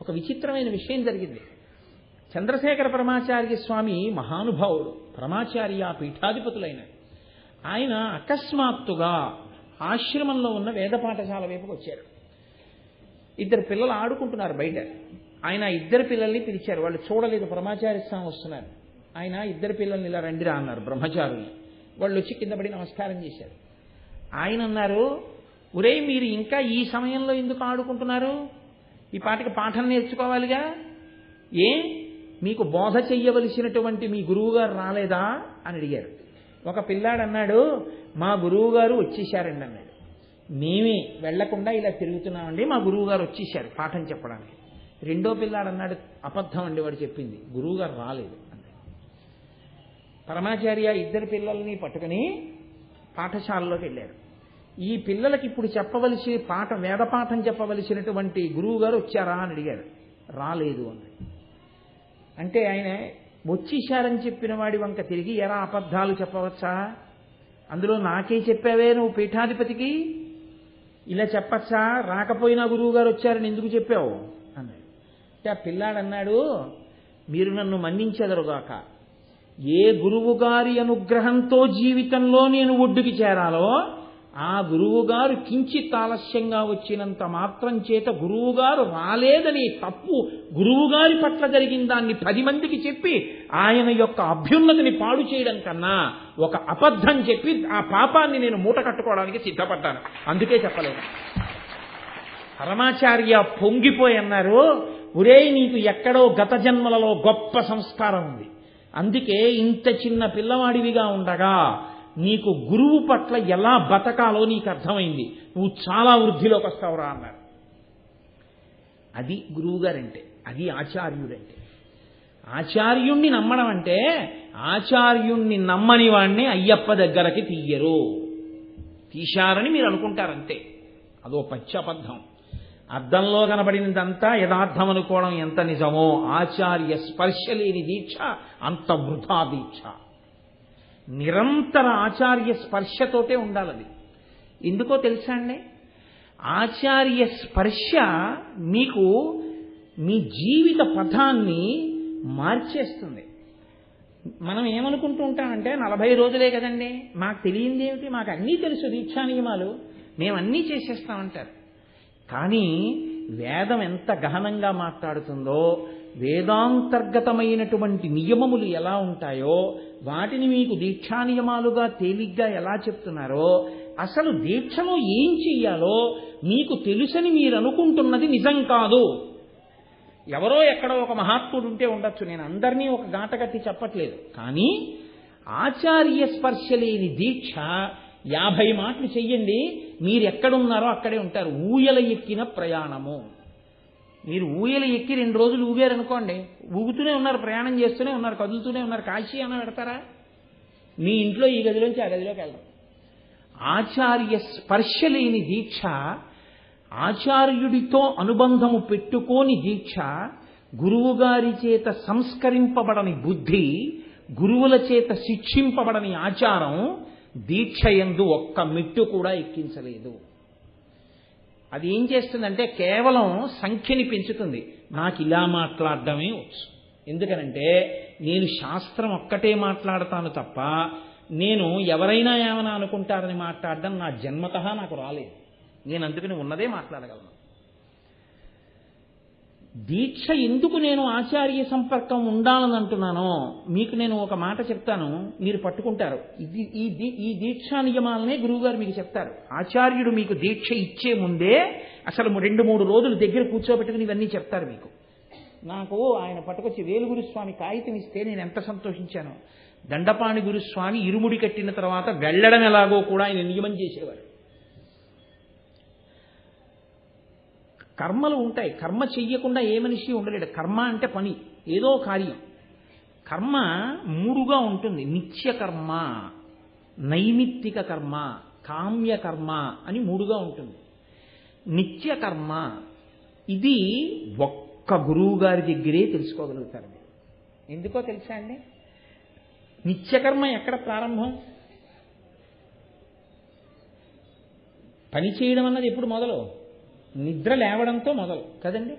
ఒక విచిత్రమైన విషయం జరిగింది. చంద్రశేఖర పరమాచార్య స్వామి మహానుభావుడు, పరమాచార్య పీఠాధిపతులైన ఆయన అకస్మాత్తుగా ఆశ్రమంలో ఉన్న వేద పాఠశాల వైపుకి వచ్చారు. ఇద్దరు పిల్లలు ఆడుకుంటున్నారు బయట. ఆయన ఇద్దరు పిల్లల్ని పిలిచారు. వాళ్ళు చూడలేదు పరమాచార్య స్వామి వస్తున్నారు. ఆయన ఇద్దరు పిల్లల్ని ఇలా రండిరా అన్నారు, బ్రహ్మచారుల్ని. వాళ్ళు వచ్చి కింద పడి నమస్కారం చేశారు. ఆయన అన్నారు, ఒరేయ్ మీరు ఇంకా ఈ సమయంలో ఎందుకు ఆడుకుంటున్నారు? ఈ పాటికి పాఠం నేర్చుకోవాలిగా. ఏ మీకు బోధ చెయ్యవలసినటువంటి మీ గురువుగారు రాలేదా అని అడిగారు. ఒక పిల్లాడు అన్నాడు, మా గురువుగారు వచ్చేశారండి అన్నాడు. మేమే వెళ్లకుండా ఇలా తిరుగుతున్నామండి, మా గురువుగారు వచ్చేశారు పాఠం చెప్పడానికి. రెండో పిల్లాడు అన్నాడు, అబద్ధం అండి వాడు చెప్పింది, గురువుగారు రాలేదు అన్నాడు. పరమాచార్య ఇద్దరు పిల్లల్ని పట్టుకుని పాఠశాలలోకి వెళ్ళారు. ఈ పిల్లలకి ఇప్పుడు చెప్పవలసి వేద పాఠం చెప్పవలసినటువంటి గురువు గారు వచ్చారా అని అడిగారు. రాలేదు అన్నాడు. అంటే ఆయన వచ్చేశారని చెప్పిన వాడి వంక తిరిగి ఎలా అబద్ధాలు చెప్పవచ్చా? అందులో నాకే చెప్పావే నువ్వు పీఠాధిపతికి, ఇలా చెప్పచ్చా? రాకపోయినా గురువు గారు వచ్చారని ఎందుకు చెప్పావు అన్నాడు. అంటే ఆ పిల్లాడు అన్నాడు, మీరు నన్ను మన్నించెదరుగాక, ఏ గురువు గారి అనుగ్రహంతో జీవితంలో నేను ఒడ్డుకి చేరాలో ఆ గురువుగారు కించిత్ ఆలస్యంగా వచ్చినంత మాత్రం చేత గురువుగారు రాలేదని తప్పు గురువుగారి పట్ల జరిగిన దాన్ని 10 మందికి చెప్పి ఆయన యొక్క అభ్యున్నతిని పాడు చేయడం కన్నా ఒక అబద్ధం చెప్పి ఆ పాపాన్ని నేను మూట కట్టుకోవడానికి సిద్ధపడ్డాను, అందుకే చెప్పలేదు. పరమాచార్య పొంగిపోయి అన్నారు, ఒరేయ్ నీకు ఎక్కడో గత జన్మలలో గొప్ప సంస్కారం ఉంది, అందుకే ఇంత చిన్న పిల్లవాడివిగా ఉండగా నీకు గురువు పట్ల ఎలా బతకాలో నీకు అర్థమైంది, నువ్వు చాలా వృద్ధిలోకి వస్తావురా అన్నారు. అది గురువుగారంటే, అది ఆచార్యుడంటే. ఆచార్యుణ్ణి నమ్మడం అంటే ఆచార్యుణ్ణి నమ్మని వాణ్ణి అయ్యప్ప దగ్గరకి తీశారని మీరు అనుకుంటారంతే. అదో పచ్చబద్ధం. అద్దంలో కనబడినదంతా యథార్థం అనుకోవడం ఎంత నిజమో ఆచార్య స్పర్శ లేని దీక్ష అంత వృథా దీక్ష. నిరంతర ఆచార్య స్పర్శతోటే ఉండాలది. ఎందుకో తెలుసా అండి? ఆచార్య స్పర్శ మీకు మీ జీవిత పథాన్ని మార్చేస్తుంది. మనం ఏమనుకుంటూ ఉంటామంటే 40 రోజులే కదండి, మాకు తెలియంది ఏమిటి, మాకు అన్నీ తెలుసు దీక్షా నియమాలు, మేమన్నీ చేసేస్తామంటారు. కానీ వేదం ఎంత గహనంగా మాట్లాడుతుందో, వేదాంతర్గతమైనటువంటి నియమములు ఎలా ఉంటాయో వాటిని మీకు దీక్షా నియమాలుగా తేలిగ్గా ఎలా చెప్తున్నారో, అసలు దీక్షలో ఏం చెయ్యాలో మీకు తెలుసని మీరు అనుకుంటున్నది నిజం కాదు. ఎవరో ఎక్కడో ఒక మహాత్ముడు ఉంటే ఉండొచ్చు, నేను అందరినీ ఒక గాట కట్టి చెప్పట్లేదు. కానీ ఆచార్య స్పర్శ లేని దీక్ష 50 మాటలు చెయ్యండి, మీరు ఎక్కడున్నారో అక్కడే ఉంటారు. ఊయల ఎక్కిన ప్రయాణము. మీరు ఊయల ఎక్కి 2 రోజులు ఊగారనుకోండి, ఊగుతూనే ఉన్నారు, ప్రయాణం చేస్తూనే ఉన్నారు, కదులుతూనే ఉన్నారు. కాశీ అన్న పెడతారా? మీ ఇంట్లో ఈ గదిలోంచి ఆ గదిలోకి వెళ్ళడం. ఆచార్య స్పర్శ లేని దీక్ష, ఆచార్యుడితో అనుబంధము పెట్టుకోని దీక్ష, గురువుగారి చేత సంస్కరింపబడని బుద్ధి, గురువుల చేత శిక్షింపబడని ఆచారం దీక్ష యందు ఒక్క మెట్టు కూడా ఎక్కించలేదు. అది ఏం చేస్తుందంటే కేవలం సంఖ్యని పెంచుతుంది. నాకు ఇలా మాట్లాడడమే వచ్చు. ఎందుకనంటే నేను శాస్త్రం ఒక్కటే మాట్లాడతాను తప్ప నేను ఎవరైనా ఏమైనా అనుకుంటారని మాట్లాడడం నా జన్మతః నాకు రాలేదు. నేను అందుకని ఉన్నదే మాట్లాడగలను. దీక్ష ఎందుకు నేను ఆచార్య సంపర్కం ఉండాలని అంటున్నానో మీకు నేను ఒక మాట చెప్తాను, మీరు పట్టుకుంటారు. ఈ దీక్షా నియమాలనే గురువుగారు మీకు చెప్తారు. ఆచార్యుడు మీకు దీక్ష ఇచ్చే ముందే అసలు 2-3 రోజులు దగ్గర కూర్చోబెట్టుకుని ఇవన్నీ చెప్తారు మీకు. నాకు ఆయన పట్టుకొచ్చి వేలుగురుస్వామి కాగితం ఇస్తే నేను ఎంత సంతోషించాను. దండపాణి గురుస్వామి ఇరుముడి కట్టిన తర్వాత వెళ్ళడం ఎలాగో కూడా ఆయన నియమం చేసేవారు. కర్మలు ఉంటాయి, కర్మ చెయ్యకుండా ఏ మనిషి ఉండలేడు. కర్మ అంటే పని, ఏదో కార్యం. కర్మ 3గా ఉంటుంది. నిత్య కర్మ, నైమిత్తిక కర్మ, కామ్య కర్మ అని 3గా ఉంటుంది. నిత్య కర్మ ఇది ఒక్క గురువు గారి దగ్గరే తెలుసుకోగలుగుతారు. ఎందుకో తెలుసా అండి? నిత్యకర్మ ఎక్కడ ప్రారంభం? పని చేయడం అన్నది ఎప్పుడు మొదలు? నిద్ర లేవడంతో మొదలు కదండి.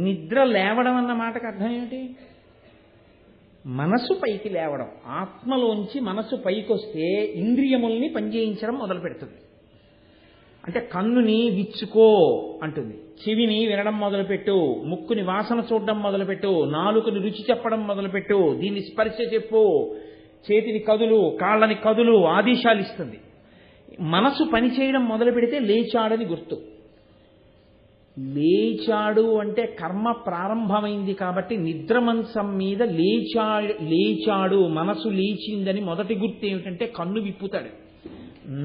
నిద్ర లేవడం అన్న మాటకు అర్థం ఏమిటి? మనసు పైకి లేవడం. ఆత్మలోంచి మనసు పైకి వస్తే ఇంద్రియముల్ని పనిచేయించడం మొదలు పెడుతుంది. అంటే కన్నుని విచ్చుకో అంటుంది, చెవిని వినడం మొదలుపెట్టు, ముక్కుని వాసన చూడడం మొదలుపెట్టు, నాలుకని రుచి చెప్పడం మొదలుపెట్టు, దీన్ని స్పర్శ చెప్పు, చేతిని కదులు, కాళ్ళని కదులు, ఆదేశాలు ఇస్తుంది. మనసు పనిచేయడం మొదలు పెడితే లేచాడని గుర్తు. లేచాడు అంటే కర్మ ప్రారంభమైంది కాబట్టి నిద్ర మంచం మీద లేచాడు, మనసు లేచిందని మొదటి గుర్తు ఏమిటంటే కన్ను విప్పుతాడు.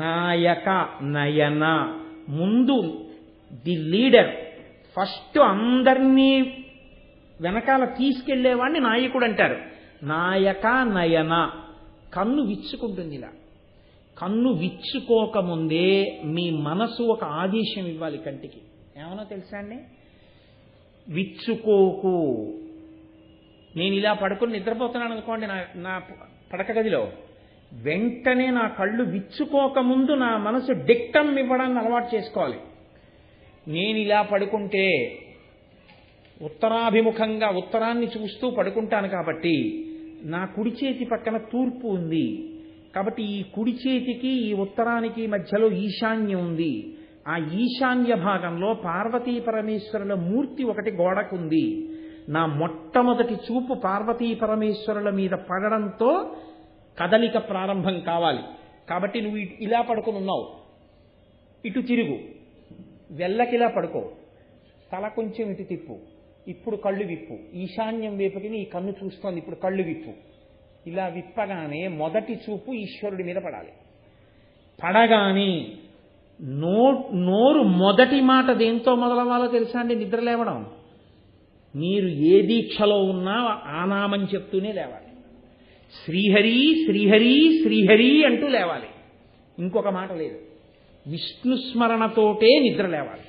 నాయక నయన, ముందు ది లీడర్, ఫస్ట్ అందరినీ వెనకాల తీసుకెళ్లేవాడిని నాయకుడు అంటారు. నాయక నయన, కన్ను విచ్చుకుంటుంది. ఇలా కన్ను విచ్చుకోకముందే మీ మనసు ఒక ఆదేశం ఇవ్వాలి కంటికి. ఏమన్నా తెలుసా అండి? విచ్చుకోకు. నేను ఇలా పడుకుని నిద్రపోతున్నాను అనుకోండి నా పడక గదిలో, వెంటనే నా కళ్ళు విచ్చుకోకముందు నా మనసు డిక్టం ఇవ్వడాన్ని అలవాటు చేసుకోవాలి. నేను ఇలా పడుకుంటే ఉత్తరాభిముఖంగా ఉత్తరాన్ని చూస్తూ పడుకుంటాను కాబట్టి నా కుడి చేతి పక్కన తూర్పు ఉంది కాబట్టి ఈ కుడి చేతికి ఈ ఉత్తరానికి మధ్యలో ఈశాన్యం ఉంది. ఆ ఈశాన్య భాగంలో పార్వతీ పరమేశ్వరుల మూర్తి ఒకటి గోడకుంది. నా మొట్టమొదటి చూపు పార్వతీ పరమేశ్వరుల మీద పడడంతో కదలిక ప్రారంభం కావాలి. కాబట్టి నువ్వు ఇలా పడుకుని ఉన్నావు, ఇటు తిరుగు, వెళ్ళకిలా పడుకో, తల కొంచెం ఇటు తిప్పు, ఇప్పుడు కళ్ళు విప్పు, ఈశాన్యం వైపుకి నీ కన్ను చూస్తోంది, ఇప్పుడు కళ్ళు విప్పు. ఇలా విప్పగానే మొదటి చూపు ఈశ్వరుడి మీద పడాలి. పడగానే నోరు మొదటి మాట దేంతో మొదలవ్వాలో తెలుసా అండి? నిద్ర లేవడం. మీరు ఏ దీక్షలో ఉన్నా ఆ నామం చెప్తూనే లేవాలి. శ్రీహరి శ్రీహరి శ్రీహరి అంటూ లేవాలి. ఇంకొక మాట లేదు. విష్ణుస్మరణతోటే నిద్ర లేవాలి.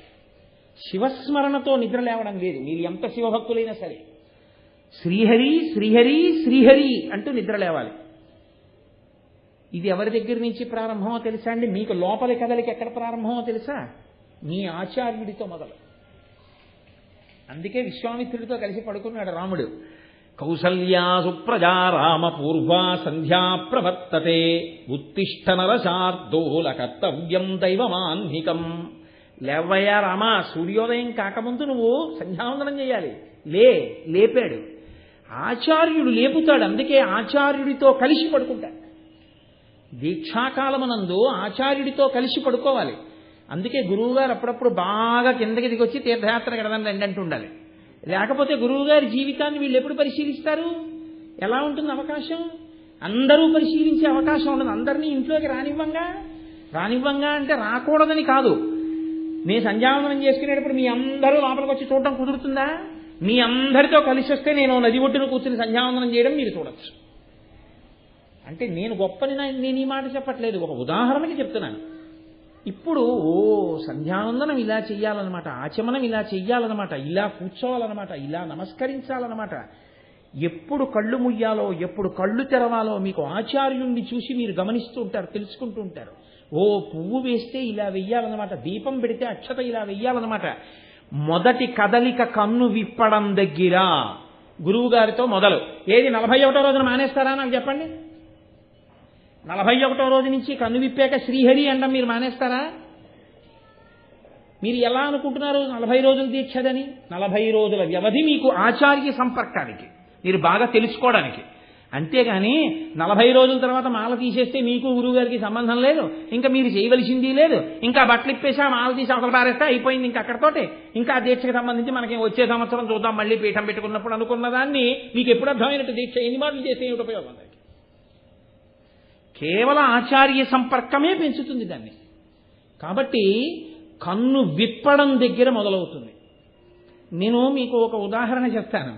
శివస్మరణతో నిద్ర లేవడం లేదు. మీరు ఎంత శివభక్తులైనా సరే శ్రీహరి శ్రీహరి శ్రీహరి అంటూ నిద్ర లేవాలి. ఇది ఎవరి దగ్గర నుంచి ప్రారంభమో తెలుసా అండి? మీకు లోపలి కదలికి ఎక్కడ ప్రారంభమో తెలుసా? మీ ఆచార్యుడితో మొదలు. అందుకే విశ్వామిత్రుడితో కలిసి పడుకున్నాడు రాముడు. కౌసల్యా సుప్రజా రామ పూర్వా సంధ్యా ప్రవర్తతే ఉత్తిష్ట నరశార్దూల కర్తవ్యం దైవమాన్నికం. లేవయ్యా రామా, సూర్యోదయం కాకముందు నువ్వు సంధ్యావందనం చేయాలి. లేపాడు. ఆచార్యుడు లేపుతాడు. అందుకే ఆచార్యుడితో కలిసి పడుకుంటాడు. దీక్షాకాలమునందు ఆచార్యుడితో కలిసి పడుకోవాలి. అందుకే గురువుగారు అప్పుడప్పుడు బాగా కిందకి దిగొచ్చి తీర్థయాత్ర గడదని రండి అంటూ ఉండాలి. లేకపోతే గురువుగారి జీవితాన్ని వీళ్ళు ఎప్పుడు పరిశీలిస్తారు? ఎలా ఉంటుంది అవకాశం? అందరూ పరిశీలించే అవకాశం ఉండదు. అందరినీ ఇంట్లోకి రానివ్వంగా అంటే రాకూడదని కాదు. నేను సంధ్యావందనం చేసుకునేటప్పుడు మీ అందరూ లోపలికి వచ్చి చూడటం కుదురుతుందా? మీ అందరితో కలిసి వస్తే నేను నది ఒడ్డున కూర్చుని సంధ్యావందనం చేయడం మీరు చూడొచ్చు. అంటే నేను గొప్పని నేను ఈ మాట చెప్పట్లేదు, ఒక ఉదాహరణకి చెప్తున్నాను. ఇప్పుడు సంధ్యావందనం ఇలా చెయ్యాలన్నమాట, ఆచమనం ఇలా చెయ్యాలన్నమాట, ఇలా కూర్చోవాలన్నమాట, ఇలా నమస్కరించాలన్నమాట. ఎప్పుడు కళ్ళు ముయ్యాలో ఎప్పుడు కళ్ళు తెరవాలో మీకు ఆచార్యుణ్ణి చూసి మీరు గమనిస్తూ ఉంటారు, తెలుసుకుంటూ ఉంటారు. పువ్వు వేస్తే ఇలా వెయ్యాలన్నమాట, దీపం పెడితే అక్షత ఇలా వెయ్యాలన్నమాట. మొదటి కదలిక కన్ను విప్పడం దగ్గర గురువుగారితో మొదలు. ఏది 41వ రోజున మానేస్తారా నాకు చెప్పండి? 41వ రోజు నుంచి కన్ను విప్పాక శ్రీహరి అండం మీరు మానేస్తారా? మీరు ఎలా అనుకుంటున్నారు 40 రోజుల దీక్షదని? 40 రోజుల వ్యవధి మీకు ఆచార్య సంపర్కానికి, మీరు బాగా తెలుసుకోవడానికి. అంతేగాని 40 రోజుల తర్వాత మాల తీసేస్తే మీకు గురువు గారికి సంబంధం లేదు, ఇంకా మీరు చేయవలసింది లేదు, ఇంకా బట్టలు ఇప్పేసి ఆ మాల తీసి అవతల పారేస్తే అయిపోయింది ఇంకా అక్కడతోటే, ఇంకా ఆ దీక్షకు సంబంధించి మనకి వచ్చే సంవత్సరం చూద్దాం మళ్ళీ పీఠం పెట్టుకున్నప్పుడు అనుకున్న దాన్ని మీకు ఎప్పుడు అర్థమైనట్టు దీక్ష ఎన్ని మాటలు చేస్తే ఏమిటి ఉపయోగం? కేవలం ఆచార్య సంపర్కమే పెంచుతుంది దాన్ని. కాబట్టి కన్ను విప్పడం దగ్గర మొదలవుతుంది. నేను మీకు ఒక ఉదాహరణ చెప్తాను.